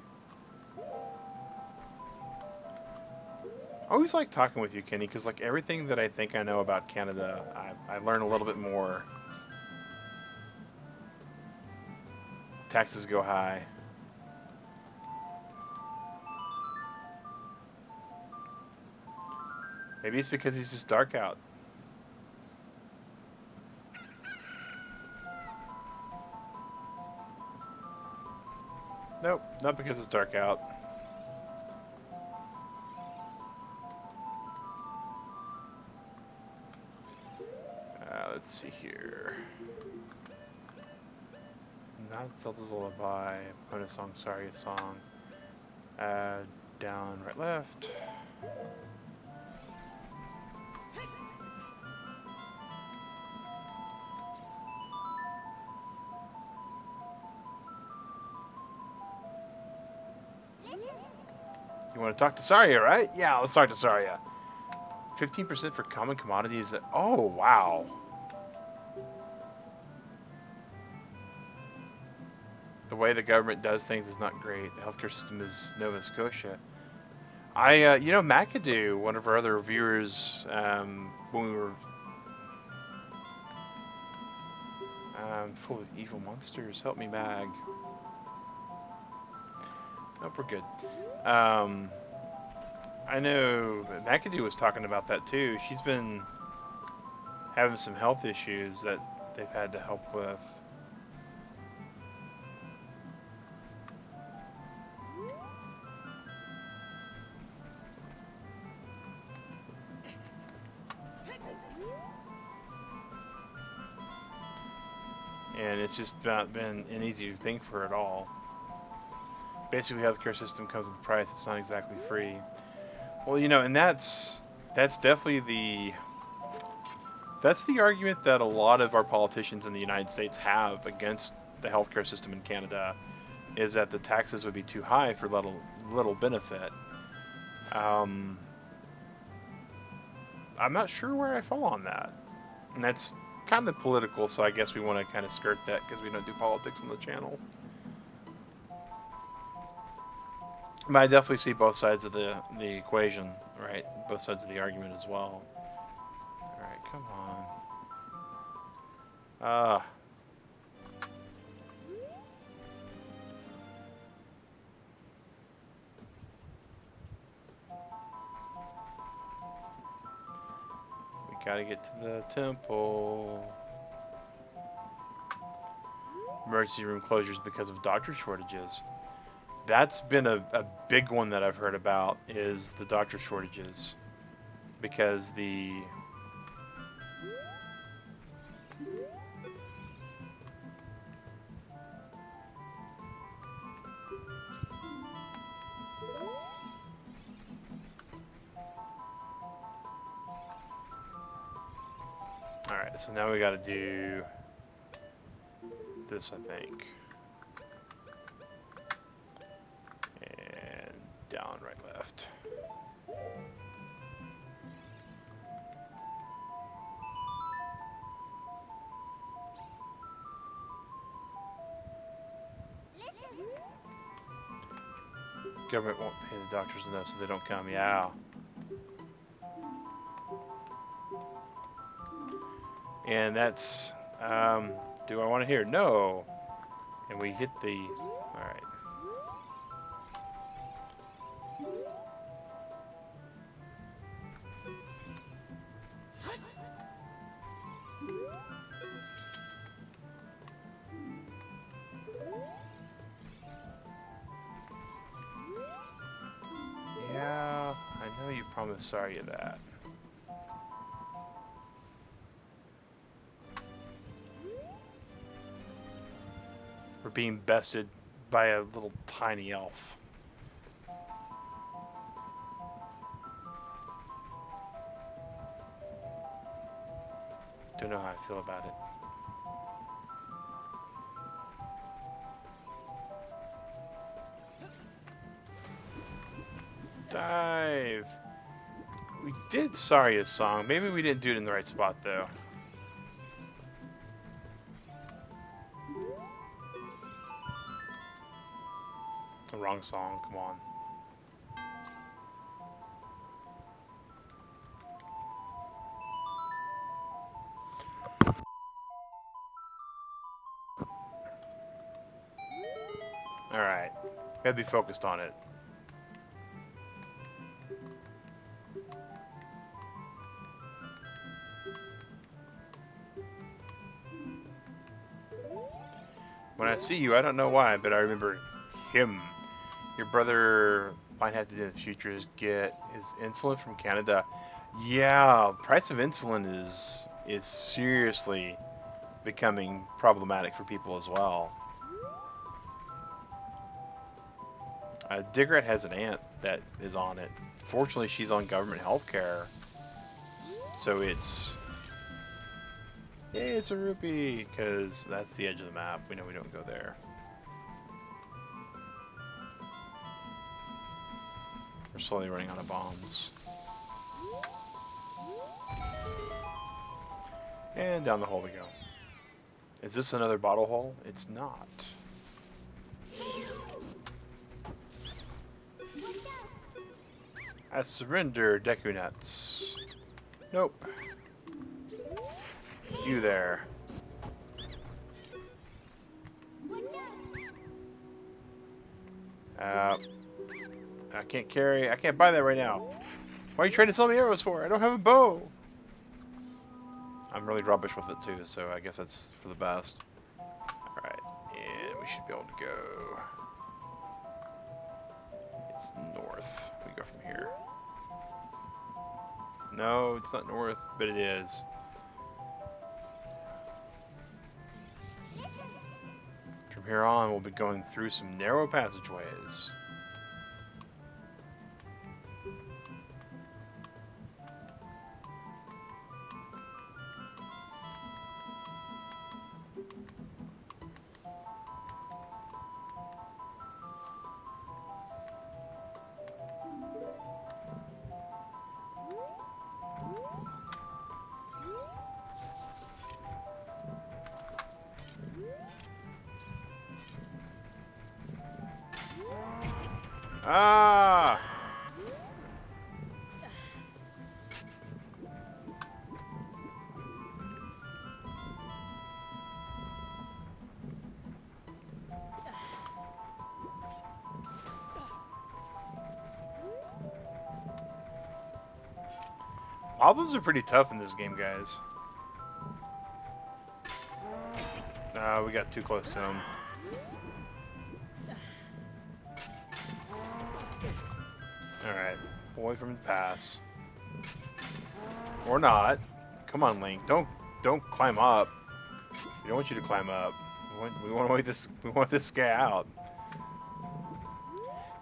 I always like talking with you, Kenny, because like everything that I think I know about Canada, I learn a little bit more. Taxes go high. Maybe it's because he's just dark out. Nope, not because it's dark out. Let's see here. Not Zelda's Lullaby, opponent song, sorry, a song. Down, right, left. You want to talk to Saria, right? Yeah, let's talk to Saria. 15% for common commodities. Oh, wow. The way the government does things is not great. The healthcare system is Nova Scotia. You know, McAdoo, one of our other reviewers, when we were full of evil monsters. Help me, Mag. Nope, we're good. I know McAdoo was talking about that too. She's been having some health issues that they've had to help with. And it's just not been an easy thing for her at all. Basically, the healthcare system comes with a price. It's not exactly free. Well, you know, and that's definitely the argument that a lot of our politicians in the United States have against the healthcare system in Canada, is that the taxes would be too high for little benefit. I'm not sure where I fall on that, and that's kind of political. So I guess we want to kind of skirt that because we don't do politics on the channel. But I definitely see both sides of the equation, right? Both sides of the argument as well. Alright, come on. We gotta get to the temple. Emergency room closures because of doctor shortages. That's been a big one that I've heard about, is the doctor shortages. Because the... Alright, so now we gotta do this, I think. Down, right, left. Government won't pay the doctors enough, so they don't come. Yeah. And that's, do I want to hear? No. And we hit the, all right. Yeah, I know you promised Saria that. We're being bested by a little tiny elf. Don't know how I feel about it. Dive! We did Saria's song. Maybe we didn't do it in the right spot, though. It's the wrong song. Come on. Alright. Gotta be focused on it. When I see you, I don't know why, but I remember him. Your brother might have to do in the future is get his insulin from Canada. Yeah, price of insulin is seriously becoming problematic for people as well. Digret has an aunt that is on it. Fortunately, she's on government health care, so it's a rupee, because that's the edge of the map. We know we don't go there. We're slowly running out of bombs. And down the hole we go. Is this another bottle hole? It's not. I surrender, Deku Nuts. Nope. You there. I can't buy that right now. Why are you trying to sell me arrows for? I don't have a bow. I'm really rubbish with it too, so I guess that's for the best. Alright, and we should be able to go. It's north. We go from here. No, it's not north, but it is. From here on, we'll be going through some narrow passageways. Ah! Moblins are pretty tough in this game, guys. We got too close to him. Alright, away from the pass. Or not. Come on, Link. Don't climb up. We don't want you to climb up. We want this guy out.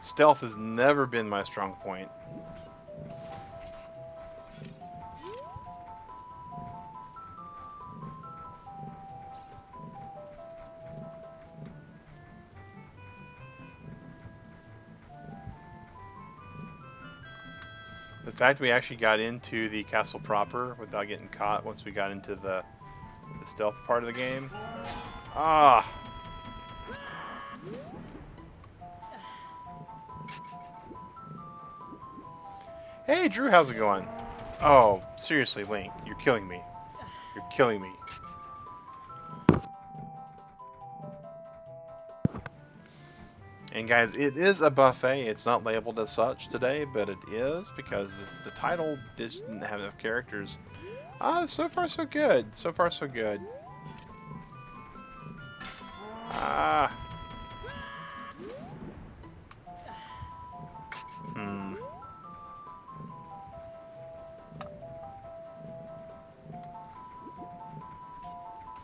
Stealth has never been my strong point. The fact we actually got into the castle proper without getting caught once we got into the stealth part of the game. Ah! Hey Drew, how's it going? Oh, seriously, Link, you're killing me. You're killing me. And guys, it is a buffet. It's not labeled as such today, but it is because the title didn't have enough characters. So far so good. So far so good.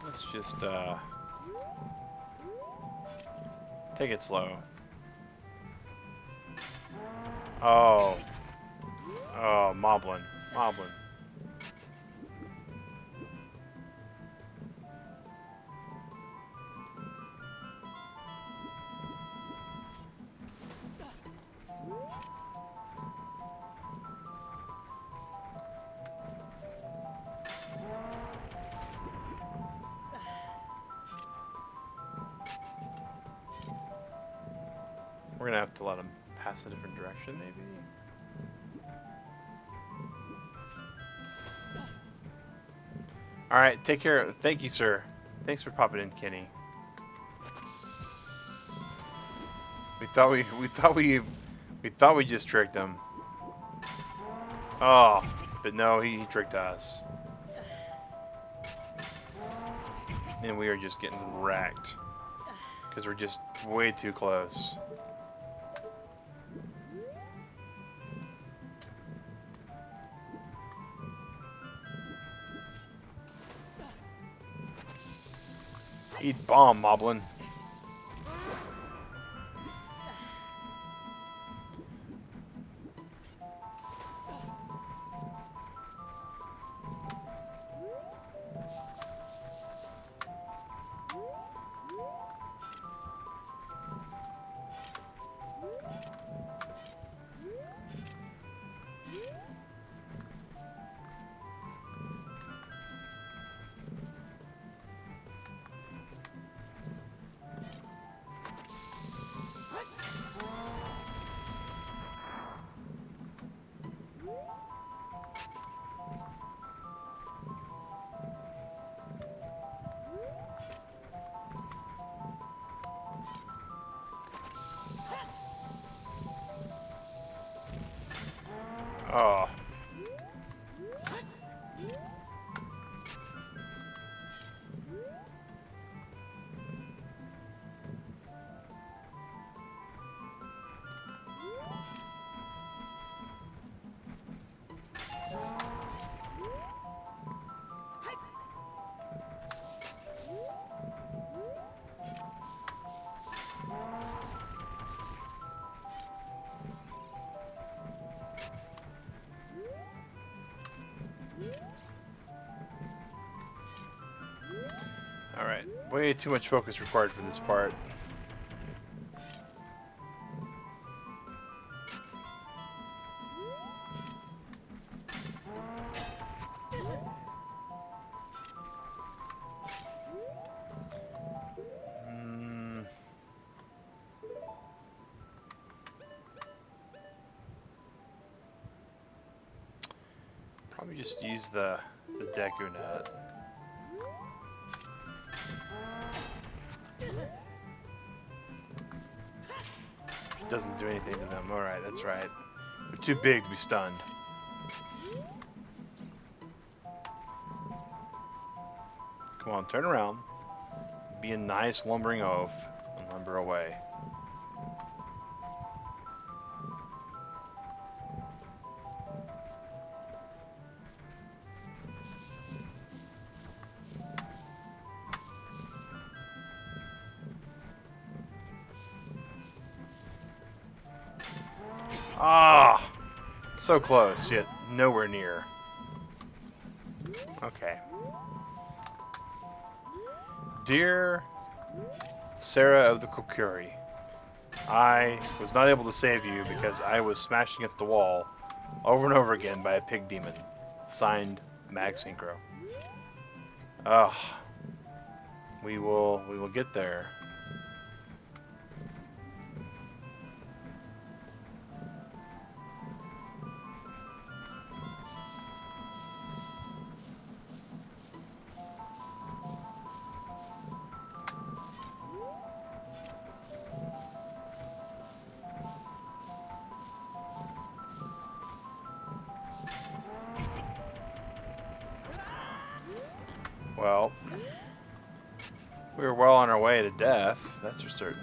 Let's just take it slow. Oh, Moblin. We're gonna have to let him pass a different direction, maybe? Alright, take care. Thank you, sir. Thanks for popping in, Kenny. We thought we just tricked him. Oh, but no, he tricked us. And we are just getting wrecked. because we're just way too close. Eat bomb, Moblin. Oh. Alright, way too much focus required for this part. Probably just use the Deku Nut. Doesn't do anything to them. Alright, that's right. They're too big to be stunned. Come on, turn around. Be a nice lumbering oaf and lumber away. Ah, so close, yet nowhere near. Okay. Dear Sarah of the Kokiri, I was not able to save you because I was smashed against the wall over and over again by a pig demon. Signed, Mag Synchro. Ugh. We will get there. Well, we were well on our way to death, that's for certain.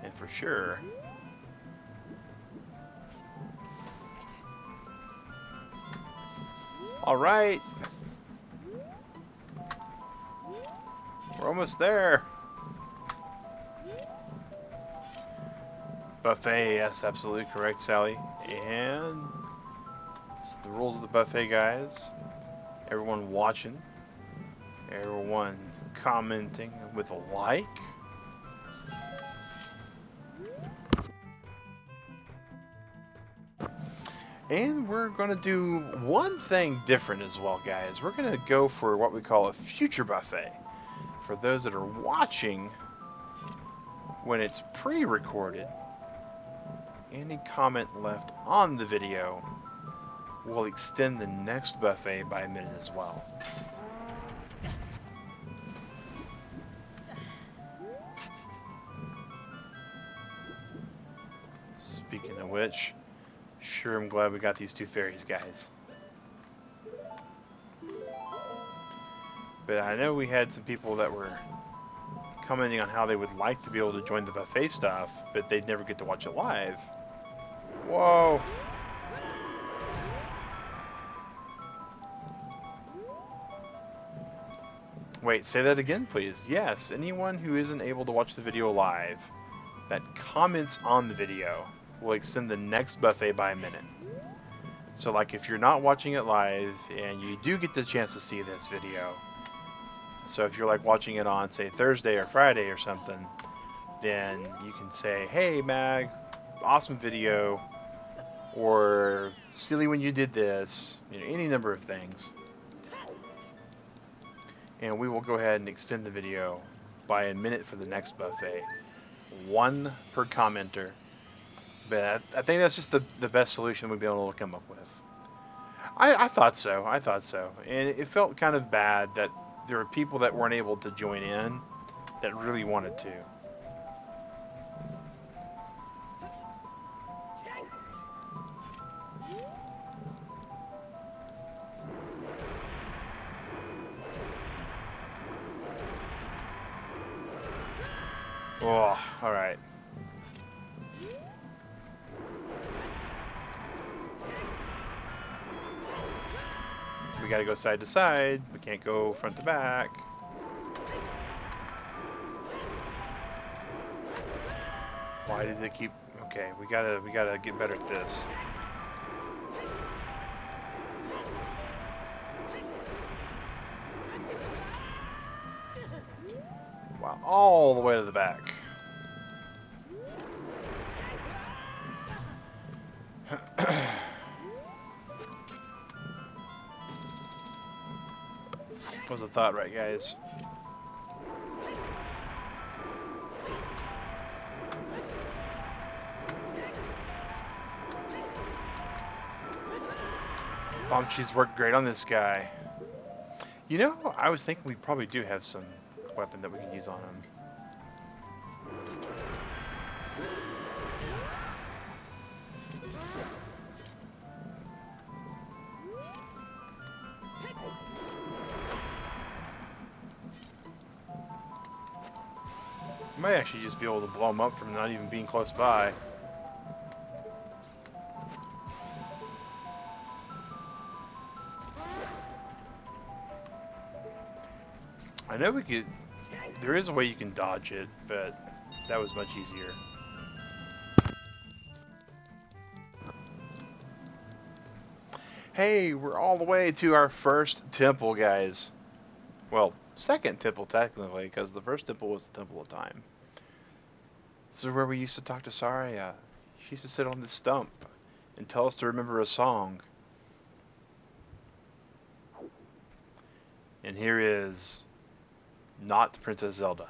And for sure. Alright. We're almost there. Buffet, yes, absolutely correct, Sally. And it's the rules of the buffet, guys. Everyone watching, everyone commenting with a like. And we're going to do one thing different as well, guys. We're going to go for what we call a future buffet. For those that are watching when it's pre-recorded, any comment left on the video will extend the next buffet by a minute as well. Speaking of which, sure I'm glad we got these two fairies, guys. But I know we had some people that were commenting on how they would like to be able to join the buffet stuff, but they'd never get to watch it live. Whoa. Wait, say that again, please. Yes, anyone who isn't able to watch the video live that comments on the video will extend the next buffet by a minute. So like if you're not watching it live and you do get the chance to see this video, so if you're like watching it on say Thursday or Friday or something, then you can say, hey Mag, awesome video, or silly when you did this, you know, any number of things. And we will go ahead and extend the video by a minute for the next buffet. One per commenter. But I think that's just the best solution we've been able to come up with. I thought so. I thought so. And it felt kind of bad that there were people that weren't able to join in that really wanted to. Oh, alright. We gotta go side to side. We can't go front to back. Why did they keep... Okay, we gotta get better at this. Wow, all the way to the back. Was the thought right, guys? Bomb cheese worked great on this guy. You know, I was thinking we probably do have some weapon that we can use on him. Might actually just be able to blow him up from not even being close by. I know we could... There is a way you can dodge it, but that was much easier. Hey, we're all the way to our first temple, guys. Well, second temple, technically, because the first temple was the Temple of Time. This is where we used to talk to Saria. She used to sit on this stump and tell us to remember a song. And here is not Princess Zelda.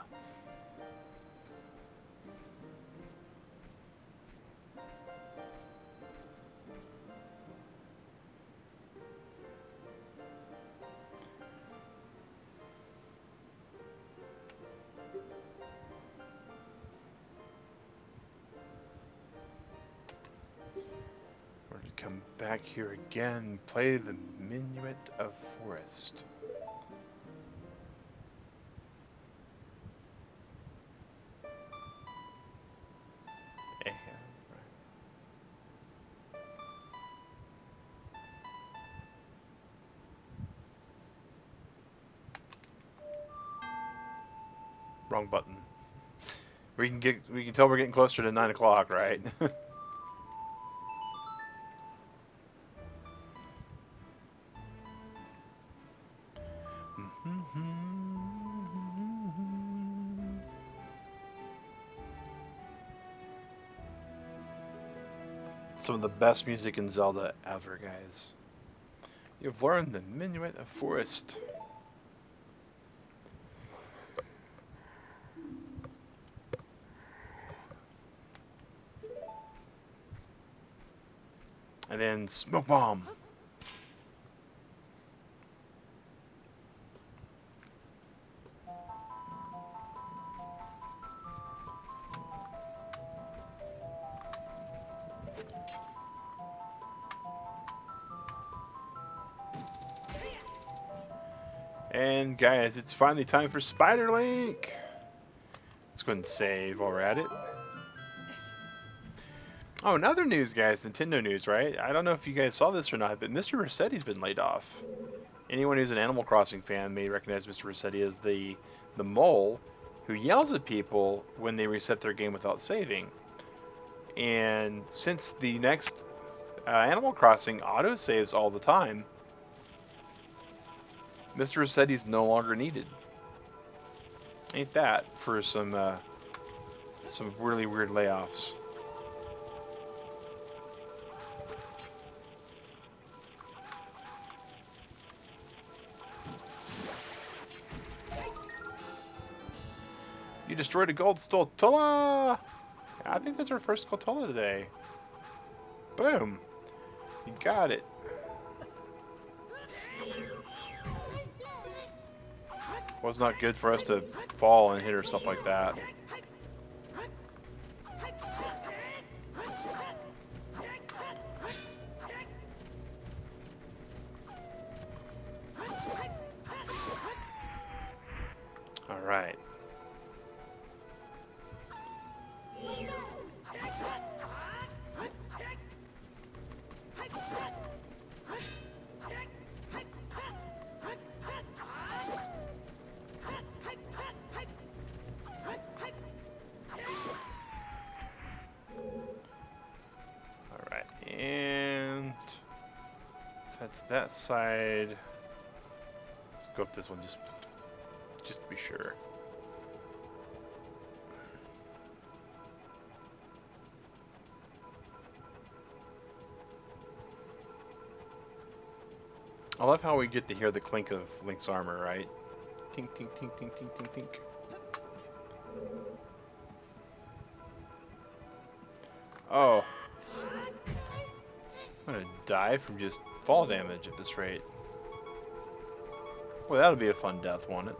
We're going to come back here again, play the Minuet of Forest. Wrong button. We can tell we're getting closer to 9 o'clock, right? Some of the best music in Zelda ever, guys. You've learned the Minuet of Forest. And then Smoke Bomb. And guys, it's finally time for Spider Link. Let's go ahead and save while we're at it. Oh, and other news, guys. Nintendo news, right? I don't know if you guys saw this or not, but Mr. Rossetti's been laid off. Anyone who's an Animal Crossing fan may recognize Mr. Rossetti as the mole who yells at people when they reset their game without saving. And since the next Animal Crossing auto saves all the time, Mr. Rossetti's no longer needed. Ain't that for some really weird layoffs? You destroyed a gold Stoltola! I think that's our first Stoltola today. Boom! You got it. Well, it's not good for us to fall and hit or stuff like that. Alright. And so that's that side. Let's go up this one just to be sure. I love how we get to hear the clink of Link's armor, right? Tink, tink, tink, tink, tink, tink, tink. Oh. I'm gonna die from just fall damage at this rate. Well, that'll be a fun death, won't it?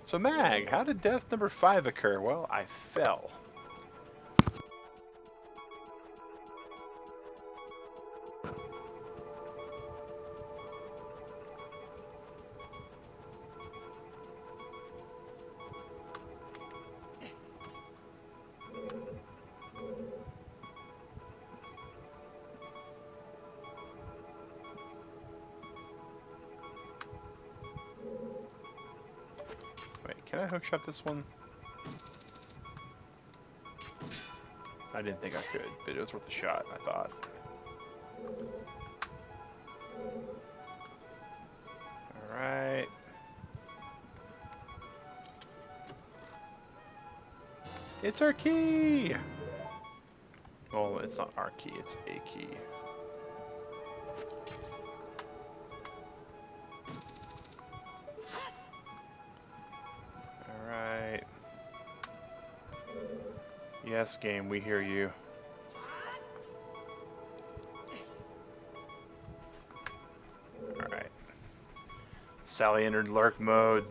So Mag, how did death number 5 occur? Well, I fell. Wait, can I hookshot this one? I didn't think I could, but it was worth a shot, I thought. Alright. It's our key! Well, it's not our key, it's a key. Alright. Yes, game, we hear you. Alright. Sally entered lurk mode.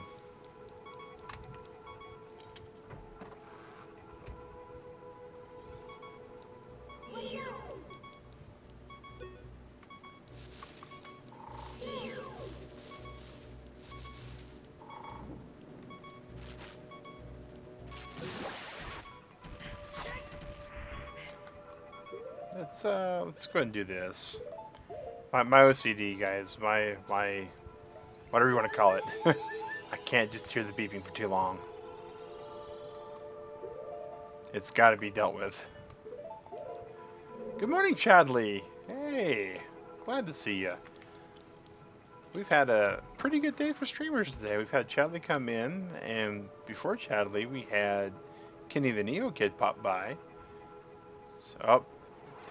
Let's go ahead and do this. My OCD, guys, my whatever you want to call it. I can't just hear the beeping for too long. It's got to be dealt with. Good morning, Chadley. Hey, glad to see you. We've had a pretty good day for streamers today. We've had Chadley come in, and before Chadley, we had Kenny the Neo Kid pop by. So, oh,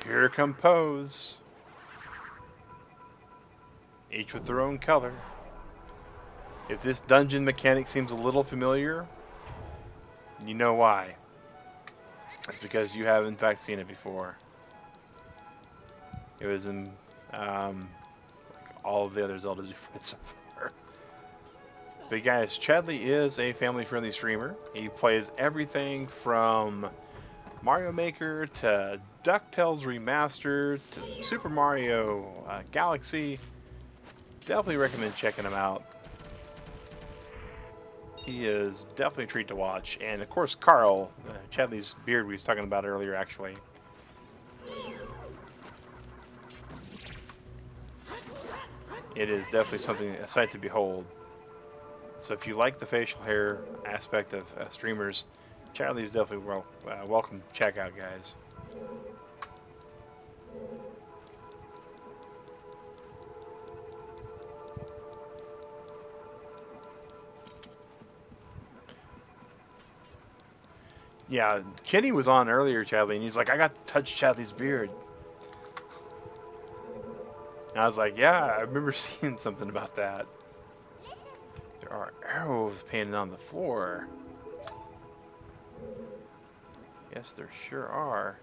here come Pose. Each with their own color. If this dungeon mechanic seems a little familiar, you know why. It's because you have in fact seen it before. It was in like all of the other Zeldas you've played so far. But guys, Chadley is a family-friendly streamer. He plays everything from Mario Maker to DuckTales Remastered to Super Mario Galaxy. Definitely recommend checking him out. He is definitely a treat to watch. And of course, Carl, Chadley's beard we was talking about earlier, actually. It is definitely something, a sight to behold. So if you like the facial hair aspect of streamers, Chadley's definitely welcome. Check out, guys. Yeah, Kenny was on earlier, Chadley, and he's like, I got to touch Chadley's beard. And I was like, yeah, I remember seeing something about that. There are arrows painted on the floor. Yes, there sure are.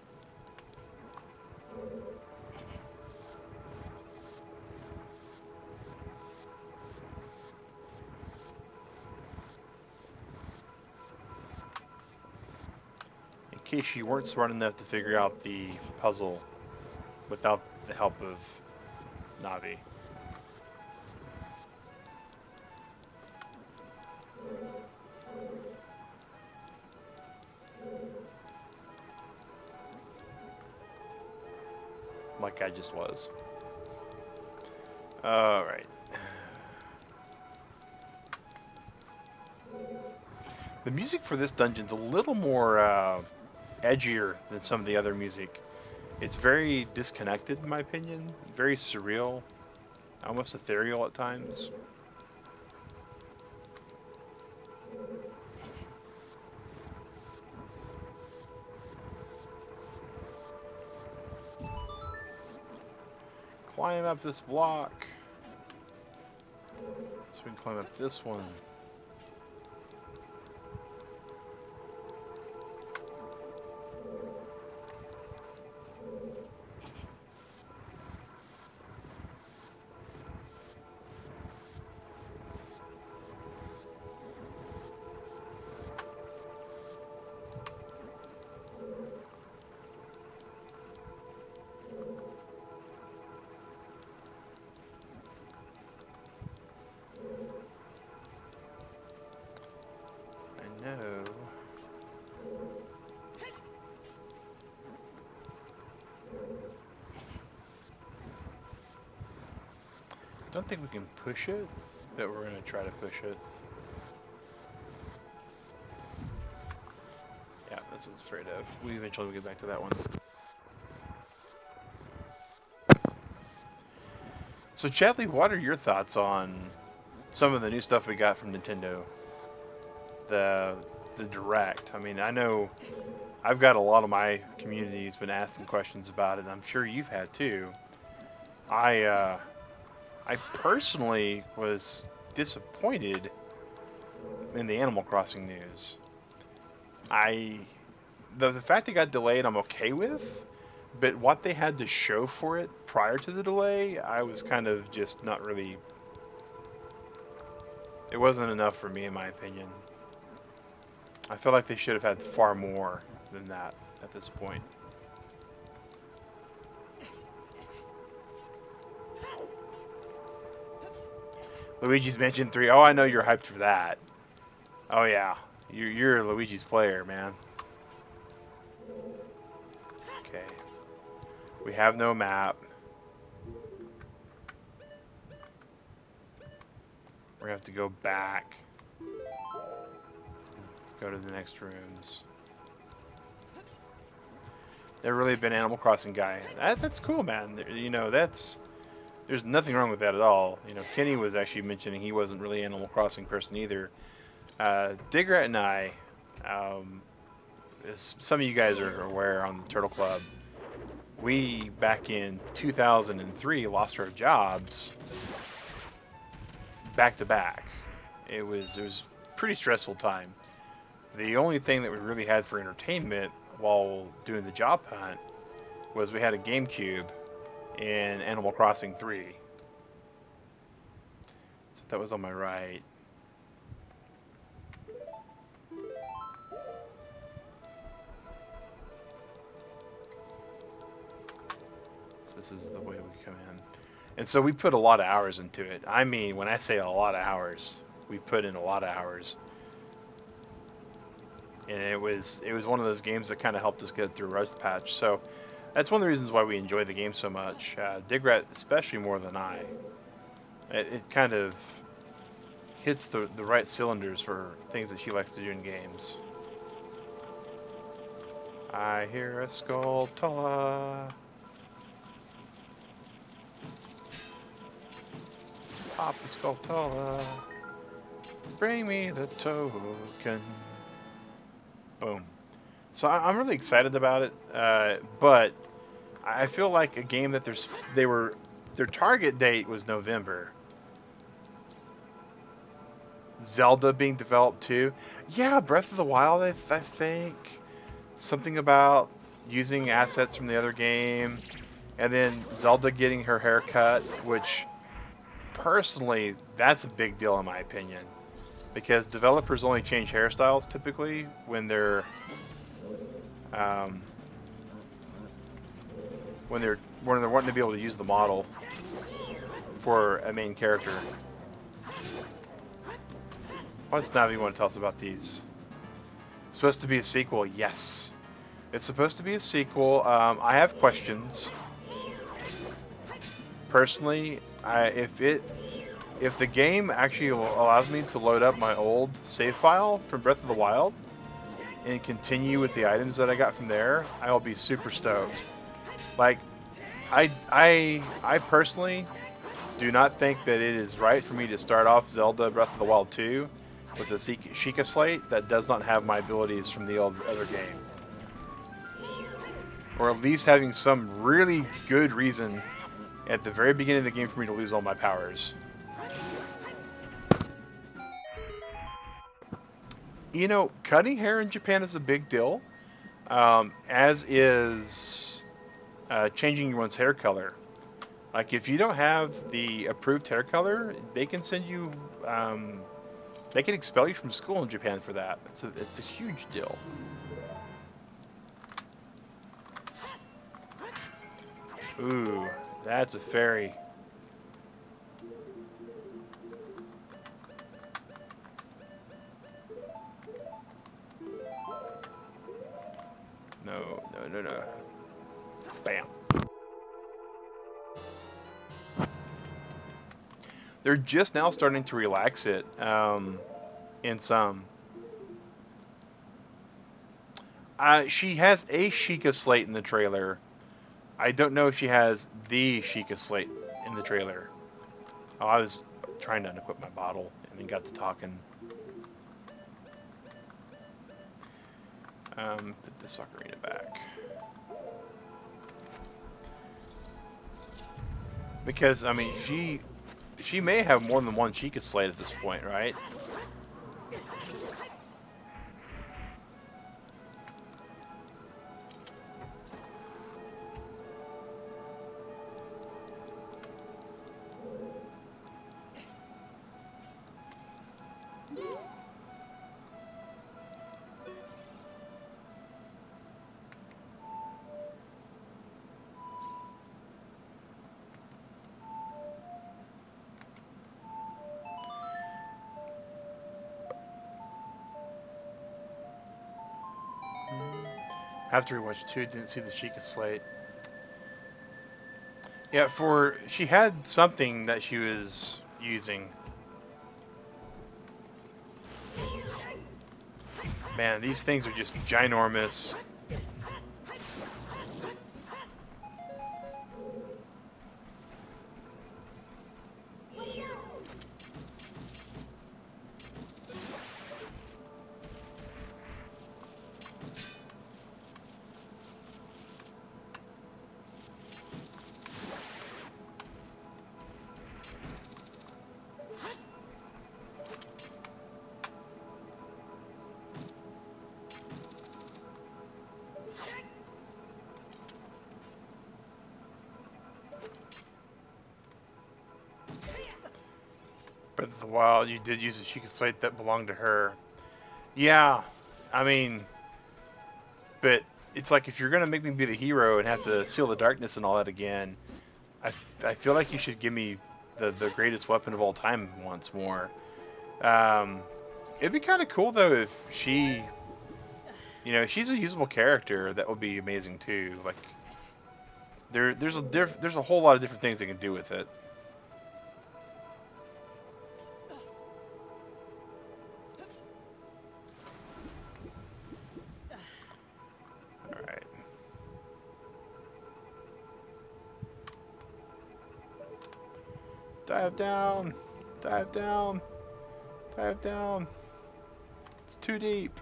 In case you weren't smart enough to figure out the puzzle without the help of Navi. Like I just was. Alright. The music for this dungeon's a little more edgier than some of the other music. It's very disconnected, in my opinion. Very surreal. Almost ethereal at times. Climb up this block. So we can climb up this one. No. Don't think we can push it, but we're gonna try to push it. Yeah, that's what I was afraid of. We eventually will get back to that one. So Chadley, what are your thoughts on some of the new stuff we got from Nintendo? The Direct. I mean, I know I've got a lot of my community's been asking questions about it, and I'm sure you've had too. I personally was disappointed in the Animal Crossing news. The fact it got delayed, I'm okay with, but what they had to show for it prior to the delay, I was kind of just not really. It wasn't enough for me, in my opinion. I feel like they should have had far more than that at this point. Luigi's Mansion 3. Oh, I know you're hyped for that. Oh yeah, you're a Luigi's player, man. Okay. We have no map. We're gonna have to go back. Go to the next rooms. Never really been an Animal Crossing guy. That's cool, man. You know, there's nothing wrong with that at all. You know, Kenny was actually mentioning he wasn't really an Animal Crossing person either. Digrat and I, as some of you guys are aware on the Turtle Club, we back in 2003 lost our jobs back to back. It was a pretty stressful time. The only thing that we really had for entertainment while doing the job hunt was we had a GameCube in Animal Crossing 3. So that was on my right. So this is the way we come in. And so we put a lot of hours into it. I mean, when I say a lot of hours, we put in a lot of hours. and it was one of those games that kind of helped us get through Rough Patch. So that's one of the reasons why we enjoy the game so much. Digrat especially more than I. It kind of hits the right cylinders for things that she likes to do in games. I hear a Skulltula. Let's pop the Skulltula. Bring me the token. Boom. So I'm really excited about it, but I feel like a game that their target date was November. Zelda being developed too. Yeah, Breath of the Wild. I think something about using assets from the other game, and then Zelda getting her hair cut, which personally that's a big deal in my opinion, because developers only change hairstyles typically when they're um, when they're wanting to be able to use the model for a main character. What's Navi want to tell us about these? It's supposed to be a sequel, yes. It's supposed to be a sequel. I have questions. Personally, if the game actually allows me to load up my old save file from Breath of the Wild and continue with the items that I got from there, I'll be super stoked. Like, I personally do not think that it is right for me to start off Zelda Breath of the Wild 2 with a Sheikah slate that does not have my abilities from the other game. Or at least having some really good reason at the very beginning of the game for me to lose all my powers. You know, cutting hair in Japan is a big deal, as is changing one's hair color. Like, if you don't have the approved hair color, they can send you, they can expel you from school in Japan for that. It's a huge deal. Ooh, that's a fairy. No. Bam. They're just now starting to relax it, in some. She has a Sheikah slate in the trailer. I don't know if she has the Sheikah slate in the trailer. Oh, I was trying to unequip my bottle and then got to talking. Put the ocarina back. Because, I mean, she may have more than one Sheikah slate at this point, right? After we watched 2, didn't see the Sheikah slate. Yeah, she had something that she was using. Man, these things are just ginormous. Breath of the Wild, you did use a Sheikah slate that belonged to her. Yeah, I mean, but it's like, if you're gonna make me be the hero and have to seal the darkness and all that again, I feel like you should give me the greatest weapon of all time once more. It'd be kind of cool though if she You know, she's a usable character. That would be amazing too. Like there's a whole lot of different things they can do with it. All right. Dive down. Dive down. Dive down. It's too deep.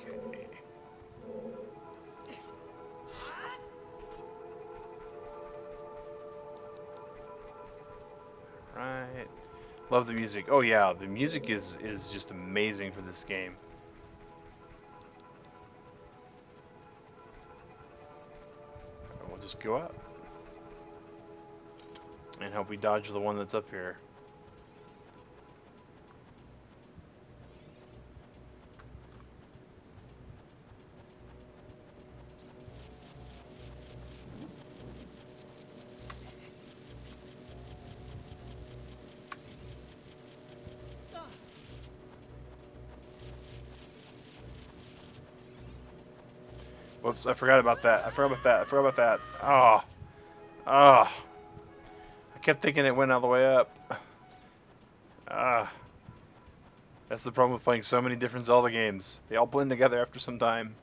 Okay. Right. Love the music. Oh yeah, the music is just amazing for this game. We'll just go up and hope we dodge the one that's up here. Whoops, I forgot about that. I forgot about that. I forgot about that. Oh. Oh. I kept thinking it went all the way up. Ah. That's the problem with playing so many different Zelda games. They all blend together after some time.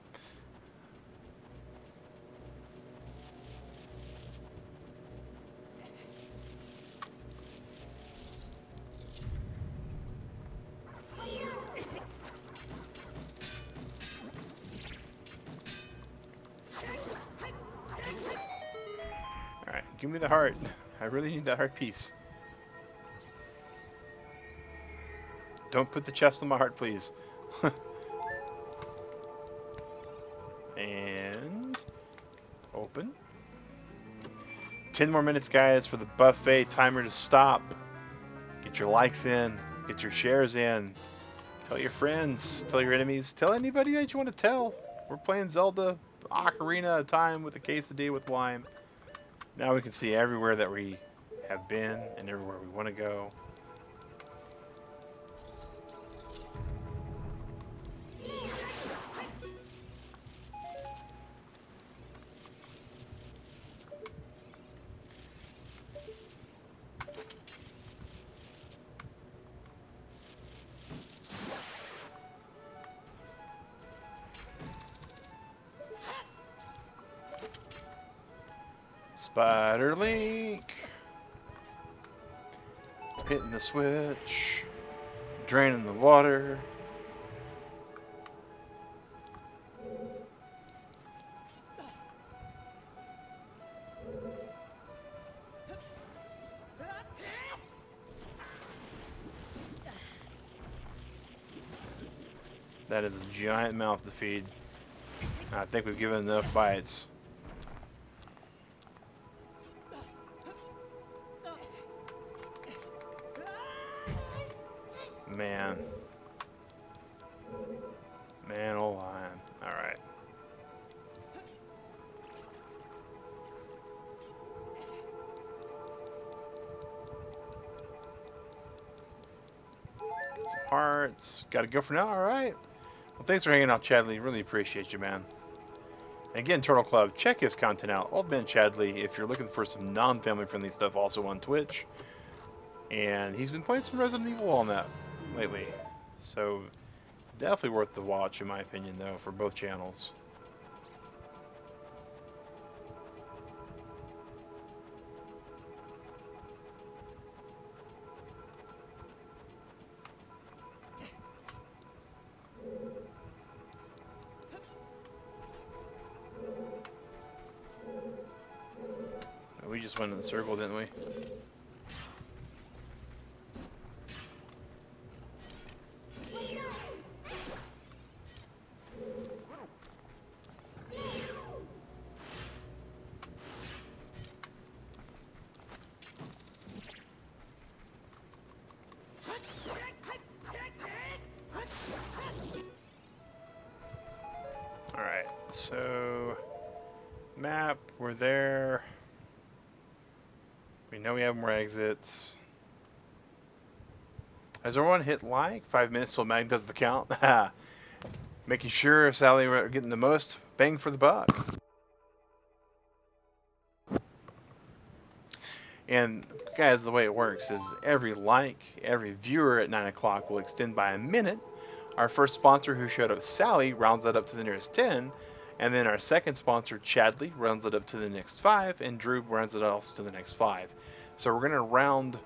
Alright, give me the heart. I really need that heart piece. Don't put the chest on my heart, please. And open. 10 more minutes, guys, for the buffet timer to stop. Get your likes in. Get your shares in. Tell your friends. Tell your enemies. Tell anybody that you want to tell. We're playing Zelda Ocarina of Time with a quesadilla with lime. Now we can see everywhere that we have been and everywhere we want to go. Spider Link. Hitting the switch. Draining the water. That is a giant mouth to feed. I think we've given enough bites. Man. Man, oh lion. Alright. Some hearts. Gotta go for now, alright. Well, thanks for hanging out, Chadley. Really appreciate you, man. And again, Turtle Club, check his content out. Old Man Chadley, if you're looking for some non-family friendly stuff, also on Twitch. And he's been playing some Resident Evil on that lately. So, definitely worth the watch, in my opinion, though, for both channels. We just went in the circle, didn't we? we're there. We know we have more exits. Has everyone hit like? 5 minutes till Mag does the count. Making sure, Sally, we're getting the most bang for the buck. And guys, the way it works is every like, every viewer at 9 o'clock will extend by a minute. Our first sponsor who showed up, Sally, rounds that up to the nearest 10. And then our second sponsor, Chadley, rounds it up to the next 5. And Drew rounds it also to the next 5. So we're going to round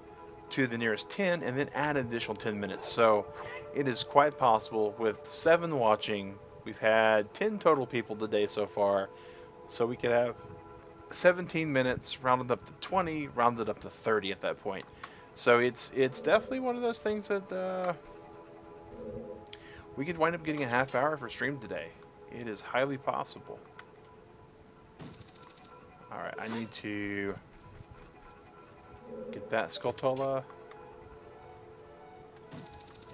to the nearest 10 and then add an additional 10 minutes. So it is quite possible with 7 watching. We've had 10 total people today so far. So we could have 17 minutes, rounded up to 20, rounded up to 30 at that point. So it's definitely one of those things that we could wind up getting a half hour for stream today. It is highly possible. Alright, I need to get that Skulltula.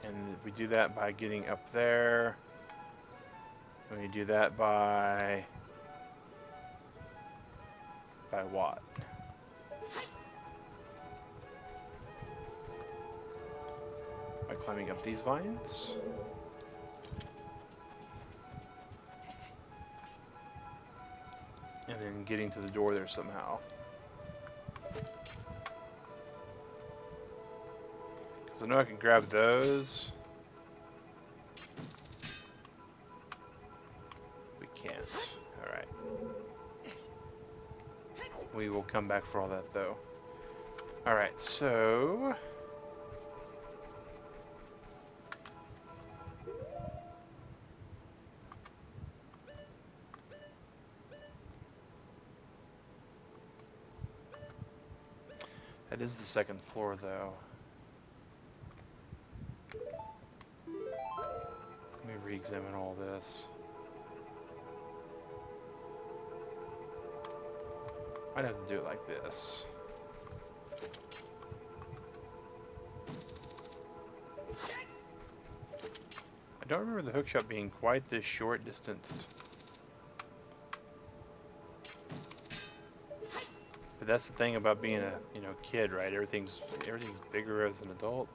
And we do that by getting up there. And we do that by what? By climbing up these vines. And then getting to the door there somehow. Because I know I can grab those. We can't. Alright. We will come back for all that though. Alright, so... that is the second floor though. Let me re-examine all this. Might have to do it like this. I don't remember the hookshot being quite this short distanced. But that's the thing about being a kid, right? Everything's bigger as an adult.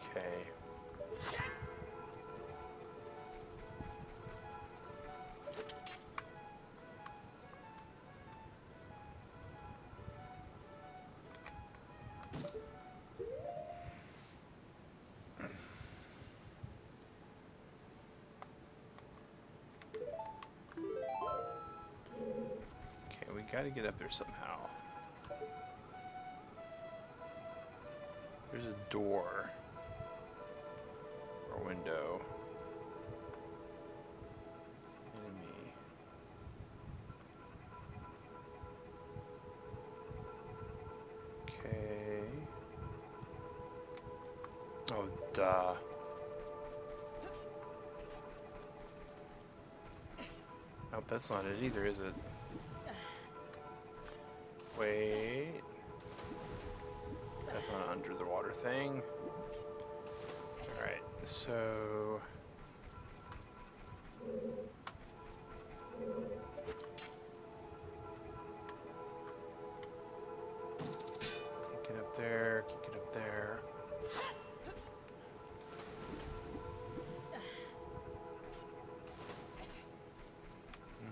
Okay. Okay, we gotta get up there somehow. There's a door or window. Enemy. Okay. Oh, duh. Nope, that's not it either, is it? Wait. That's not an under the water thing. Alright, so... Kick it up there, kick it up there.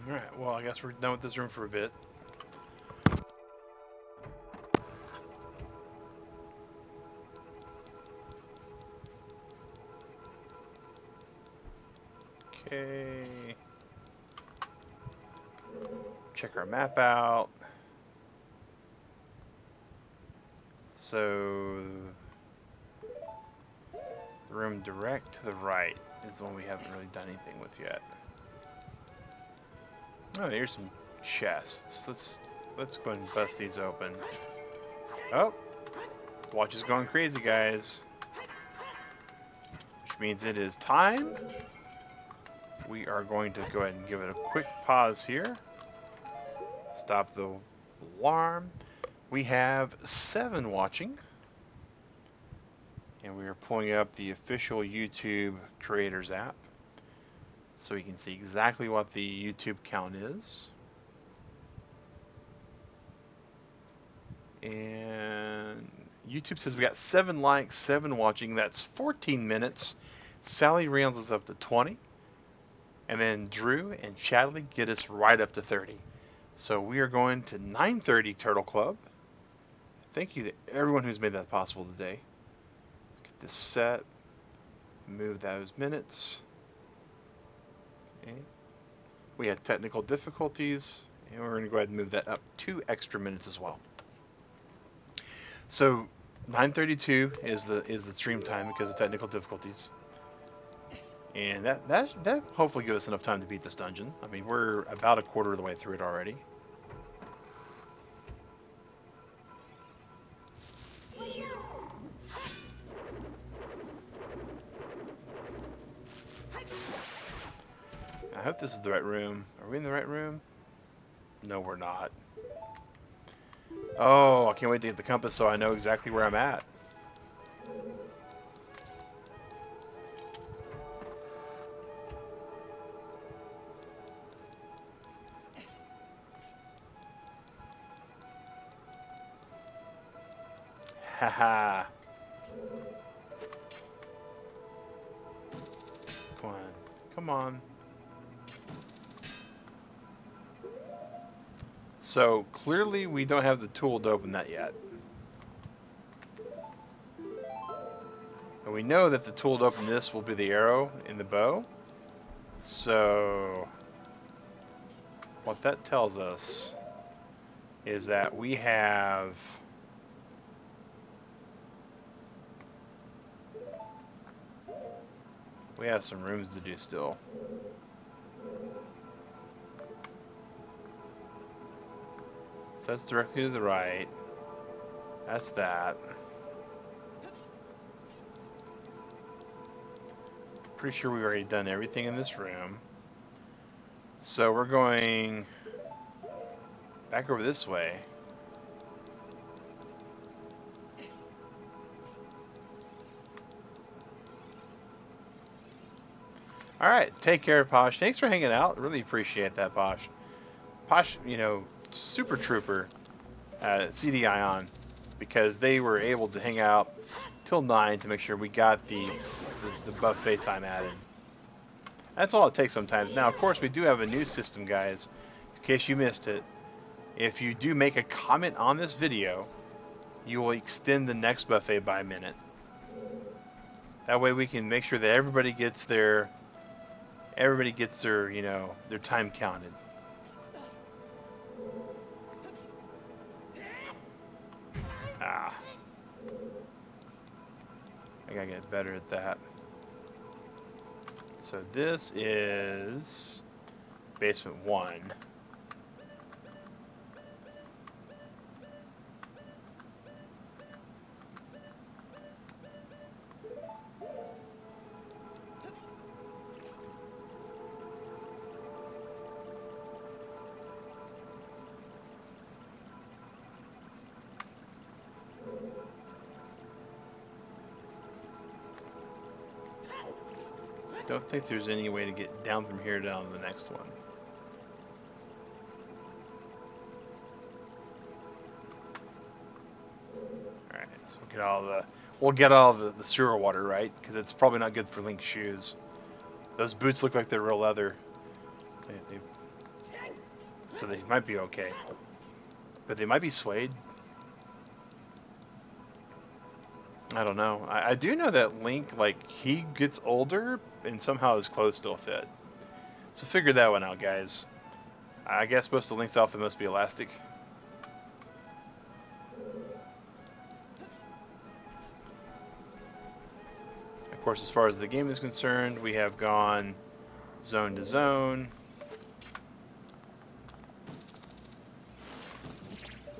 Alright, well I guess we're done with this room for a bit. Okay. Check our map out. So the room direct to the right is the one we haven't really done anything with yet. Oh, here's some chests. Let's go ahead and bust these open. Oh, watch is going crazy, guys. Which means it is time. We are going to go ahead and give it a quick pause here. Stop the alarm. We have 7 watching. And we are pulling up the official YouTube creators app. so you can see exactly what the YouTube count is. And YouTube says we got 7 likes, 7 watching. That's 14 minutes. Sally Reynolds is up to 20. And then Drew and Chadley get us right up to 30. So we are going to 9:30 Turtle Club. Thank you to everyone who's made that possible today. Let's get this set. Move those minutes. Okay. We had technical difficulties, and we're going to go ahead and move that up 2 extra minutes as well. So 9:32 is the stream time because of technical difficulties, and that hopefully gives us enough time to beat this dungeon. I mean, we're about a quarter of the way through it already. I hope this is the right room. Are we in the right room? No, we're not. Oh, I can't wait to get the compass so I know exactly where I'm at. Haha. Come on. Come on. So clearly we don't have the tool to open that yet. And we know that the tool to open this will be the arrow in the bow. So what that tells us is that we have some rooms to do still. So that's directly to the right. That's that. Pretty sure we've already done everything in this room. So we're going back over this way. Alright, take care, Posh. Thanks for hanging out. Really appreciate that, Posh. Posh, you know, super trooper CDI on, because they were able to hang out till 9 to make sure we got the buffet time added. That's all it takes sometimes. Now, of course, we do have a new system, guys, in case you missed it. If you do make a comment on this video, you will extend the next buffet by a minute. That way we can make sure that everybody gets their, you know, their time counted. Ah. I gotta get better at that. So this is basement 1. Don't think there's any way to get down from here down to the next one. Alright, so we'll get all the sewer water, right? Because it's probably not good for Link's shoes. Those boots look like they're real leather. So they might be okay. But they might be suede. I don't know. I do know that Link, like, he gets older and somehow his clothes still fit. So figure that one out, guys. I guess most of Link's outfit must be elastic. Of course, as far as the game is concerned, we have gone zone to zone.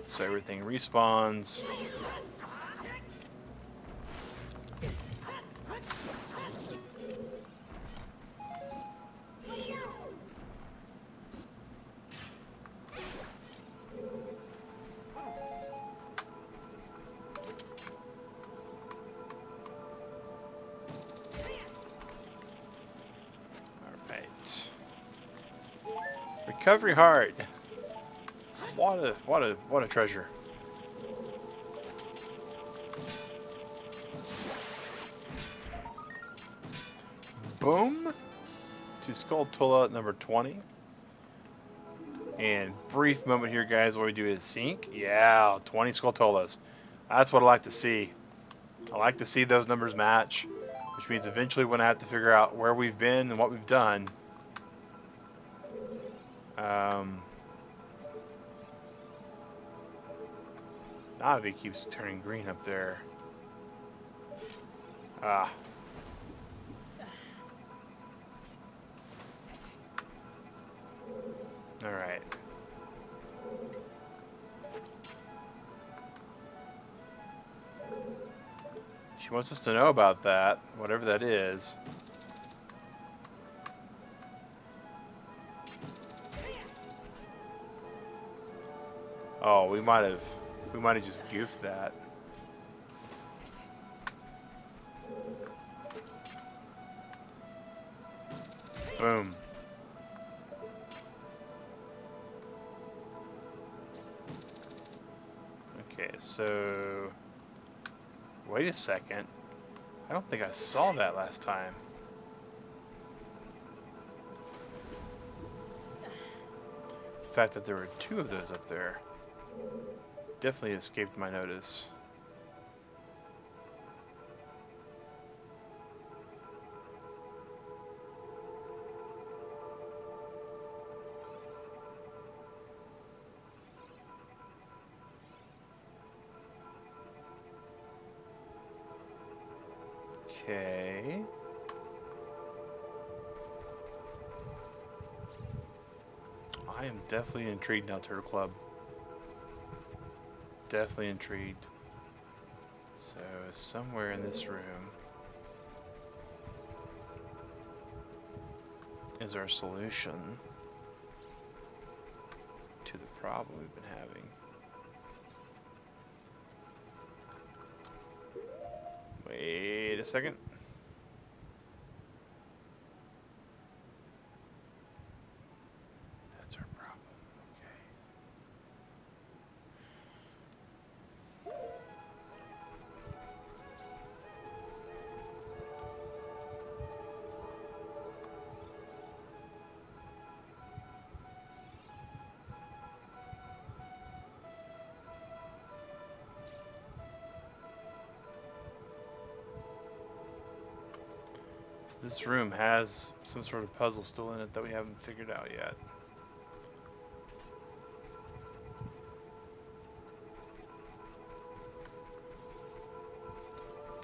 So everything respawns. Alright. Recovery heart. What a treasure. Boom. To Skulltula number 20. And brief moment here, guys. What we do is sync. Yeah, 20 Skulltulas. That's what I like to see. I like to see those numbers match, which means eventually when I have to figure out where we've been and what we've done. Navi keeps turning green up there. Ah. Alright. She wants us to know about that, whatever that is. Oh, we might have just goofed that. Boom. Okay, so wait a second. I don't think I saw that last time. The fact that there were two of those up there definitely escaped my notice. Okay. I am definitely intrigued now, Turtle Club. Definitely intrigued. So, somewhere in this room is our solution to the problem we've been having. Wait a second. That's our problem. Okay. This room has some sort of puzzle still in it that we haven't figured out yet.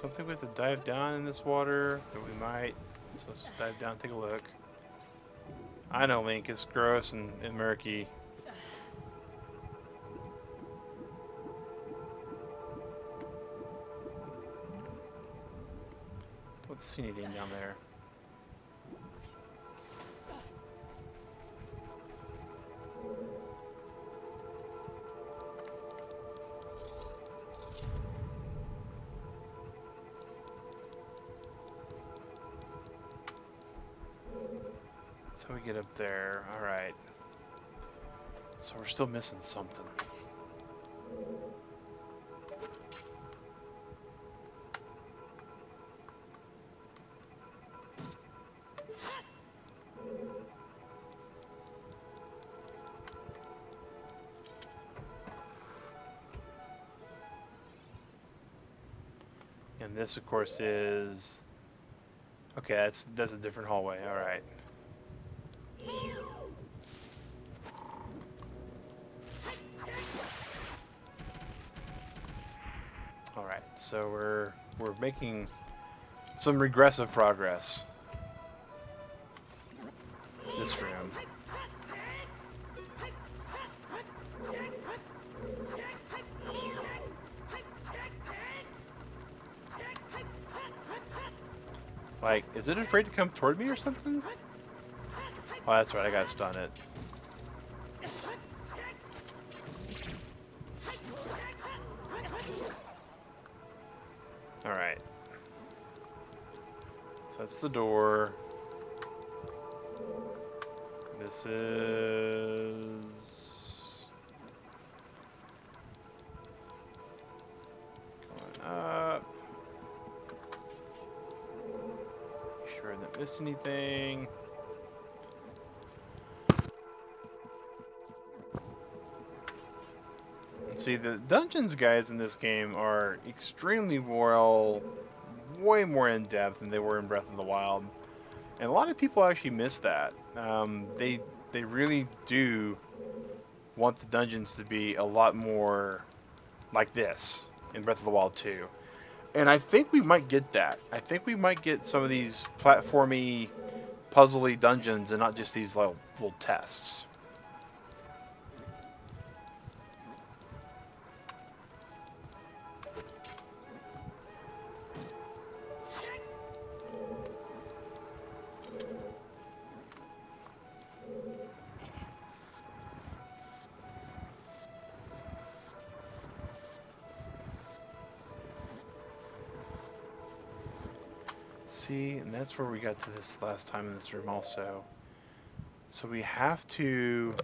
Don't think we have to dive down in this water, but we might. So let's just dive down and take a look. I know, Link, it's gross and murky. What's see anything down there? So we get up there. Alright. So we're still missing something. And this, of course, is... Okay, that's a different hallway. Alright. Alright, so we're making some regressive progress. This room. Like, is it afraid to come toward me or something? Oh, that's right, I gotta stun it. Alright. So that's the door. This is... going up. Make sure I didn't miss anything. See, the dungeons guys in this game are extremely well, way more in depth than they were in Breath of the Wild, and a lot of people actually miss that. They really do want the dungeons to be a lot more like this in Breath of the Wild 2, and I think we might get that. I think we might get some of these platformy, puzzly dungeons, and not just these little tests. See, and that's where we got to this last time in this room also. So we have to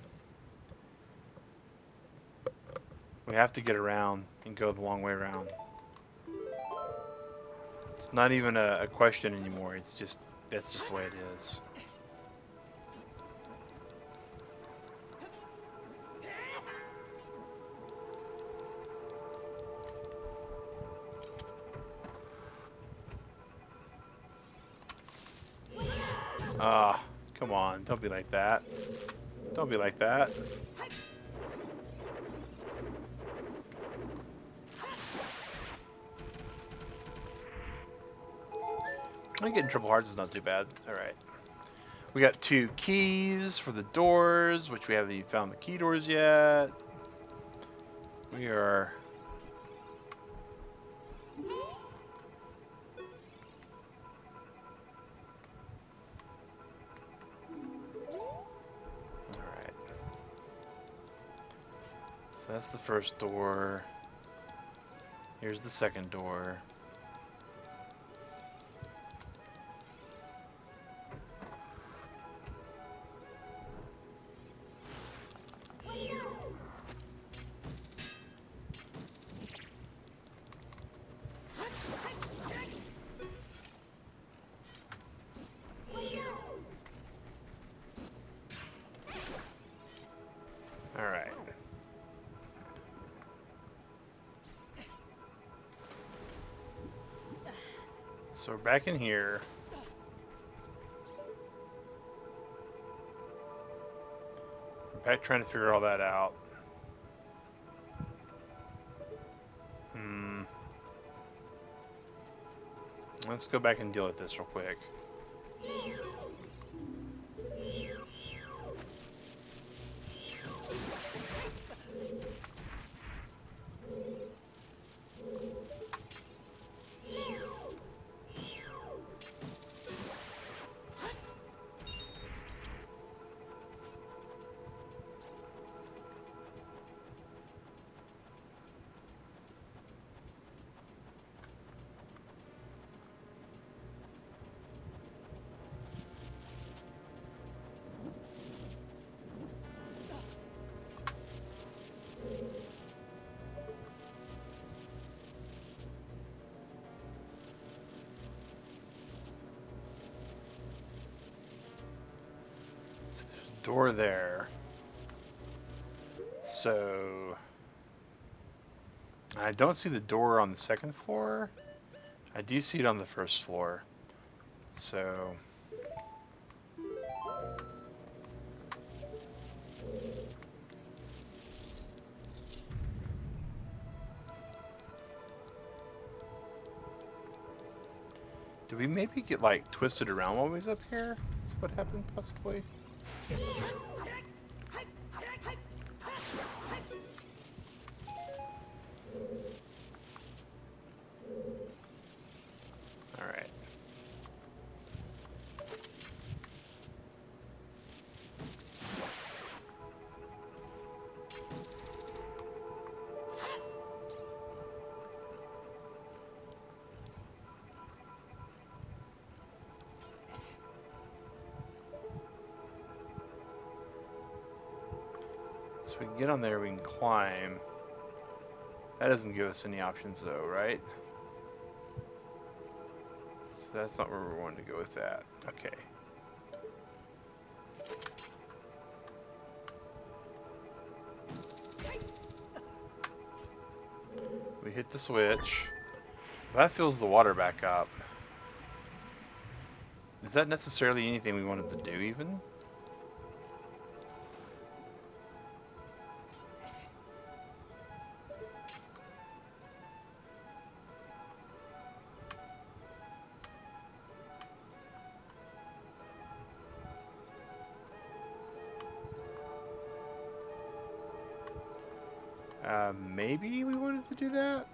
get around and go the long way around. It's not even a question anymore. It's just, that's just the way it is. Ah, come on, don't be like that. Don't be like that. I getting triple hearts is not too bad. Alright. We got 2 keys for the doors, which we haven't even found the key doors yet. We are... Alright. So that's the first door. Here's the second door. Alright. So we're back in here. We're back trying to figure all that out. Let's go back and deal with this real quick. So there's a door there. So I don't see the door on the second floor. I do see it on the first floor. So do we maybe get like twisted around while we was up here? Is what happened possibly? Alright. we can get on there, we can climb. That doesn't give us any options though, right? So that's not where we wanted to go with that. Okay. We hit the switch. That fills the water back up. Is that necessarily anything we wanted to do even? Maybe we wanted to do that?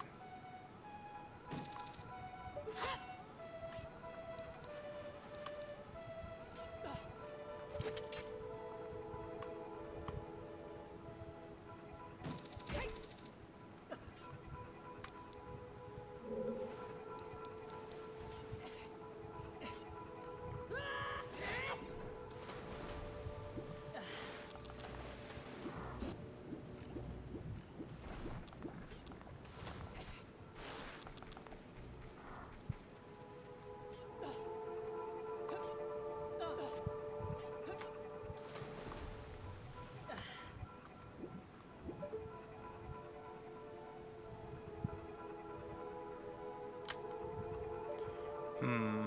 Hmm.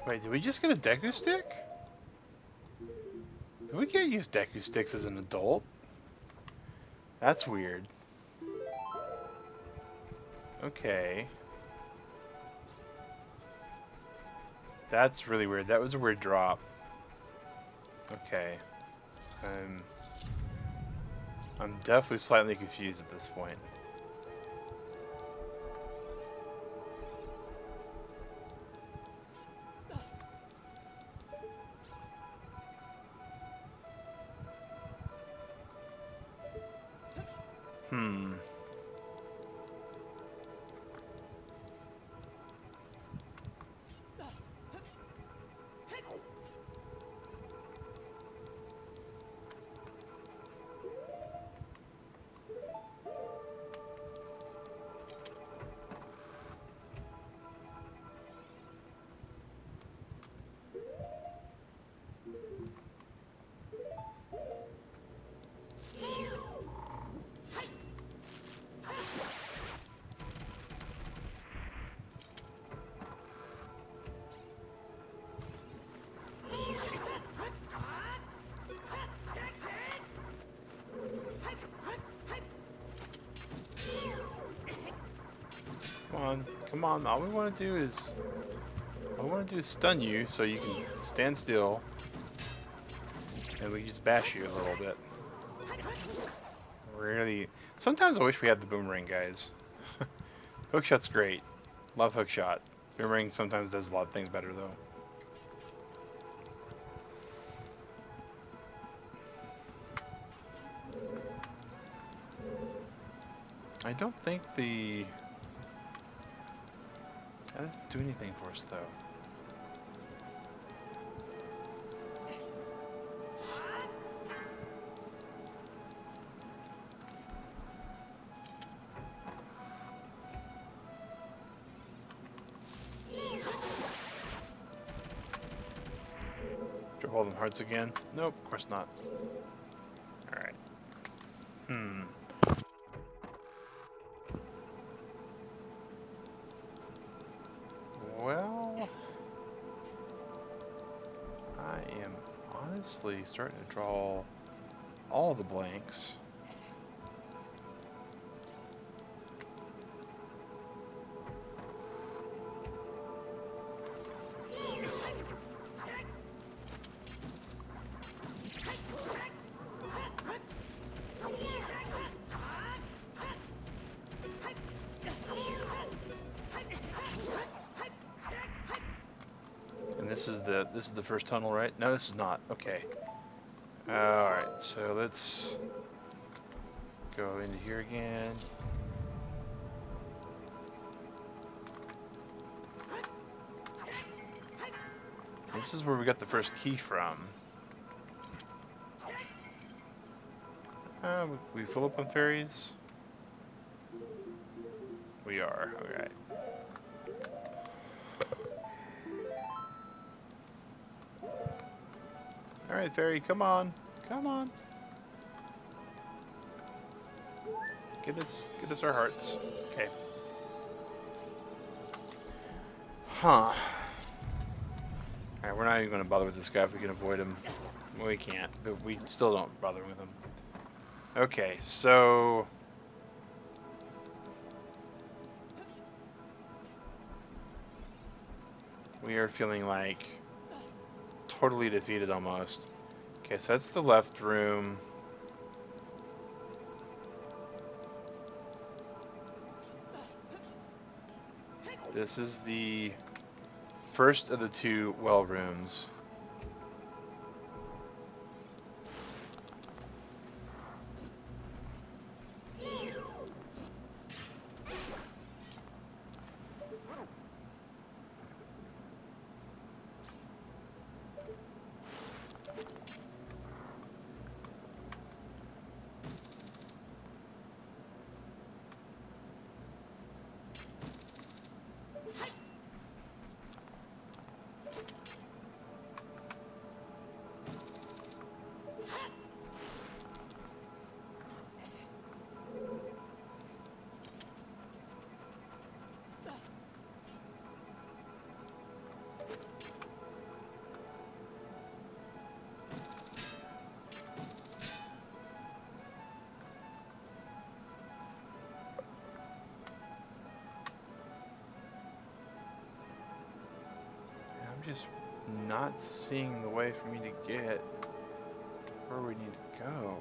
Wait, did we just get a Deku stick? Did we get used Deku sticks as an adult? That's weird. Okay. That's really weird. That was a weird drop. Okay. I'm definitely slightly confused at this point. Hmm. Come on, all we want to do is stun you so you can stand still and we just bash you a little bit. Really, sometimes I wish we had the boomerang, guys. Hookshot's great. Love hookshot. Boomerang sometimes does a lot of things better though. I don't think that doesn't do anything for us though. Drop all them hearts again? Nope, of course not. Alright. Well, I am honestly starting to draw all the blanks. And this is the first tunnel, right? No, this is not. Okay. Alright, so let's go into here again. This is where we got the first key from. We full up on fairies? We are, alright. Alright, fairy, come on. Come on. Get us our hearts. Okay. Huh. Alright, we're not even going to bother with this guy if we can avoid him. Well, we can't, but we still don't bother with him. Okay, so... we are feeling like totally defeated almost. Okay, so that's the left room. This is the first of the two well rooms. Just not seeing the way for me to get where we need to go.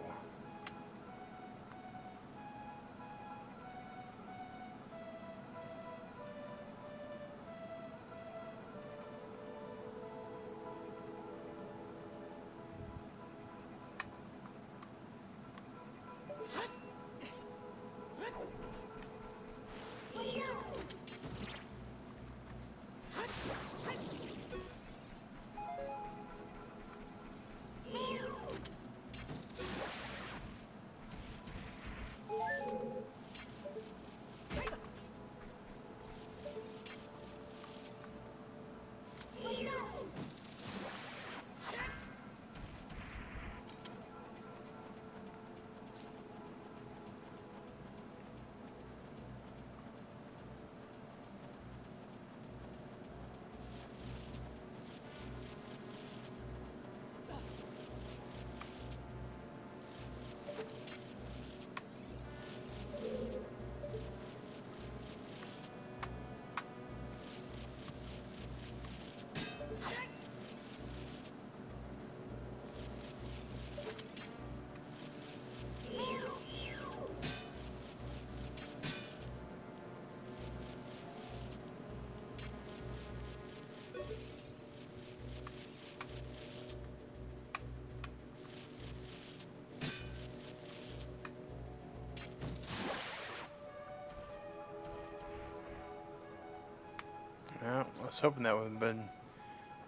Well, I was hoping that would have been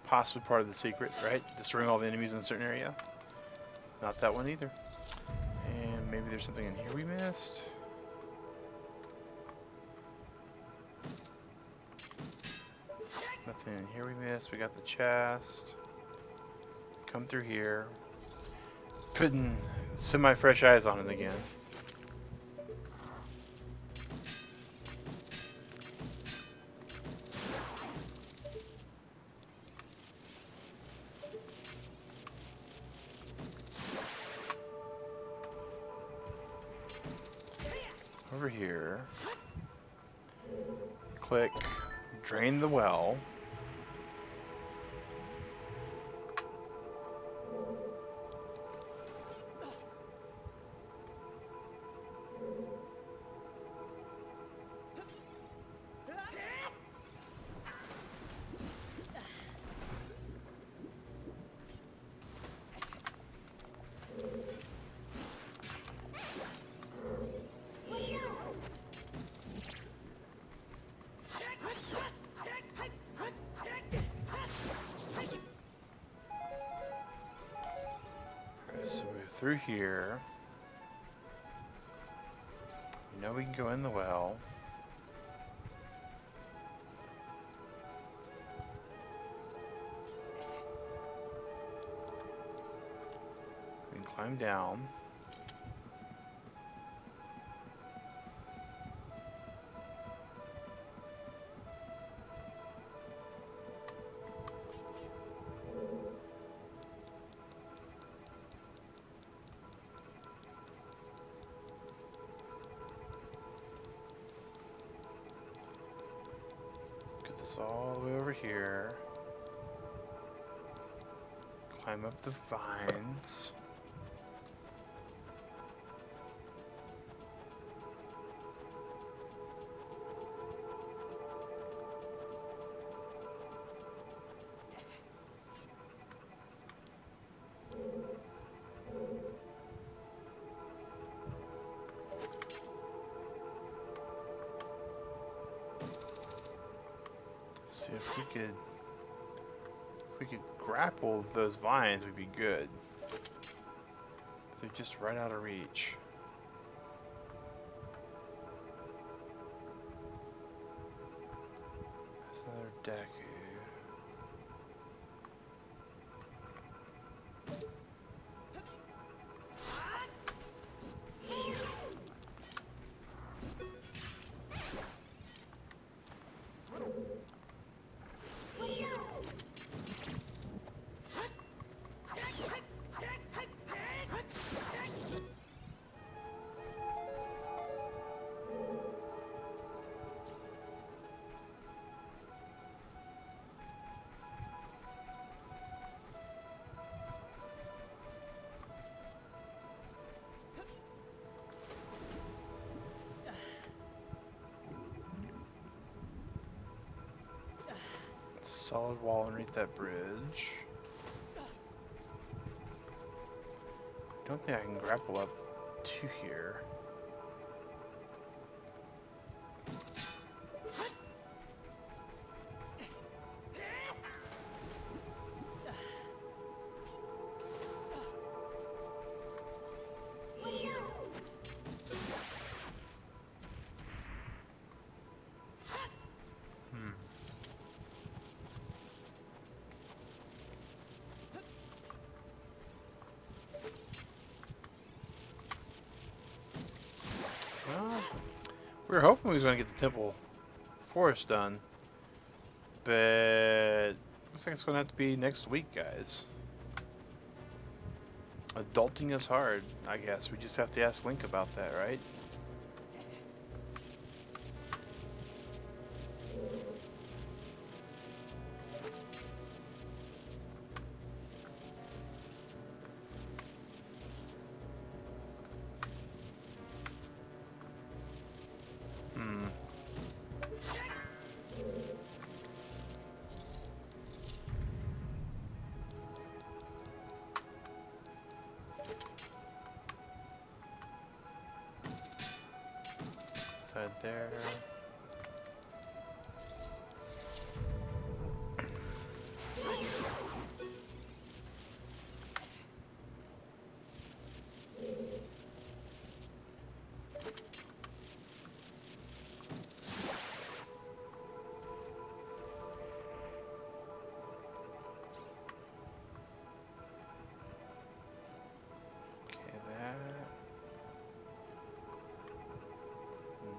possibly part of the secret, right? Destroying all the enemies in a certain area. Not that one either. And maybe there's something in here we missed. Nothing in here we missed. We got the chest. Come through here. Putting semi-fresh eyes on it again. Over here. Click. Drain the well. through here. We know we can go in the well. We can climb down. All the way over here. Climb up the vines. See if we could grapple those vines, we'd be good. They're just right out of reach. There's another Deku. Solid wall underneath that bridge. I don't think I can grapple up to here. Well, we were hoping we was going to get the Temple Forest done, but looks like it's going to have to be next week, guys. Adulting us hard, I guess. We just have to ask Link about that, right? There.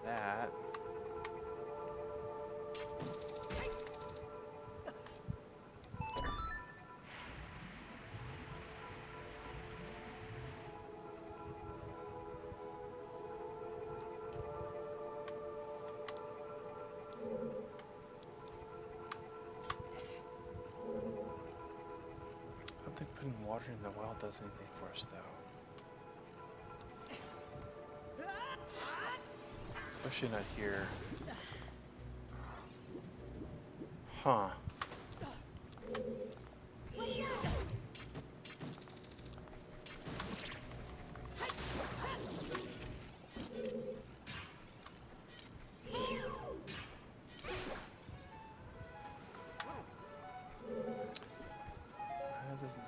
That. I don't think putting water in the well does anything for us, though. Especially not here. Huh.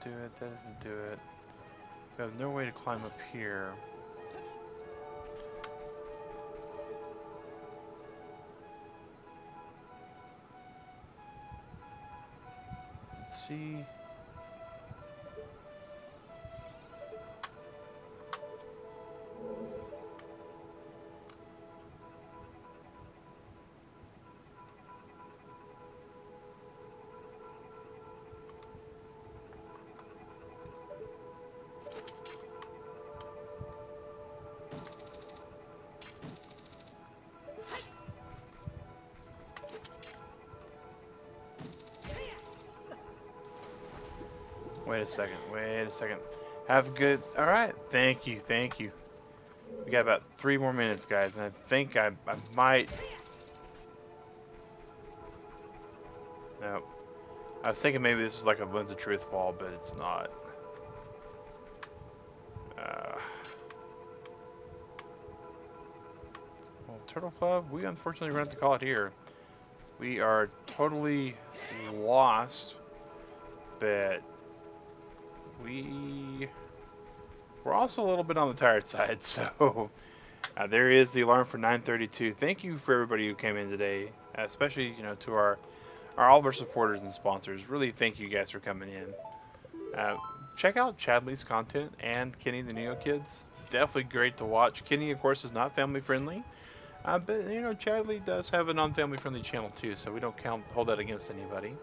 That doesn't do it. We have no way to climb up here. Let's see. Wait a second, wait a second. Have a good, alright, thank you, thank you. We got about 3 more minutes, guys, and I think I might... No. I was thinking maybe this is like a Lens of Truth wall, but it's not. Well, Turtle Club, we unfortunately are going to have to call it here. We are totally lost, but we're also a little bit on the tired side, so there is the alarm for 9:32. Thank you for everybody who came in today, especially to all of our supporters and sponsors. Really, thank you guys for coming in. Check out Chadley's content and Kenny the Neo Kids. Definitely great to watch. Kenny, of course, is not family friendly, but Chadley does have a non-family friendly channel too, so we don't hold that against anybody.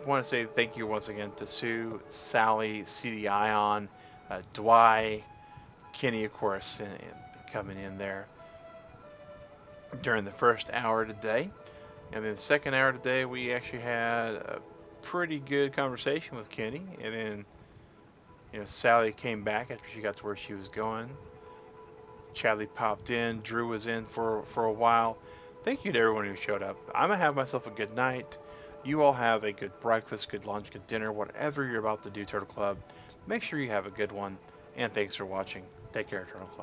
Want to say thank you once again to Sue, Sally, CD Ion, Dwight, Kenny, of course, and coming in there during the first hour today. And then the second hour today, we actually had a pretty good conversation with Kenny. And then, Sally came back after she got to where she was going. Chadley popped in. Drew was in for a while. Thank you to everyone who showed up. I'm going to have myself a good night. You all have a good breakfast, good lunch, good dinner, whatever you're about to do, Turtle Club. Make sure you have a good one. And thanks for watching. Take care, Turtle Club.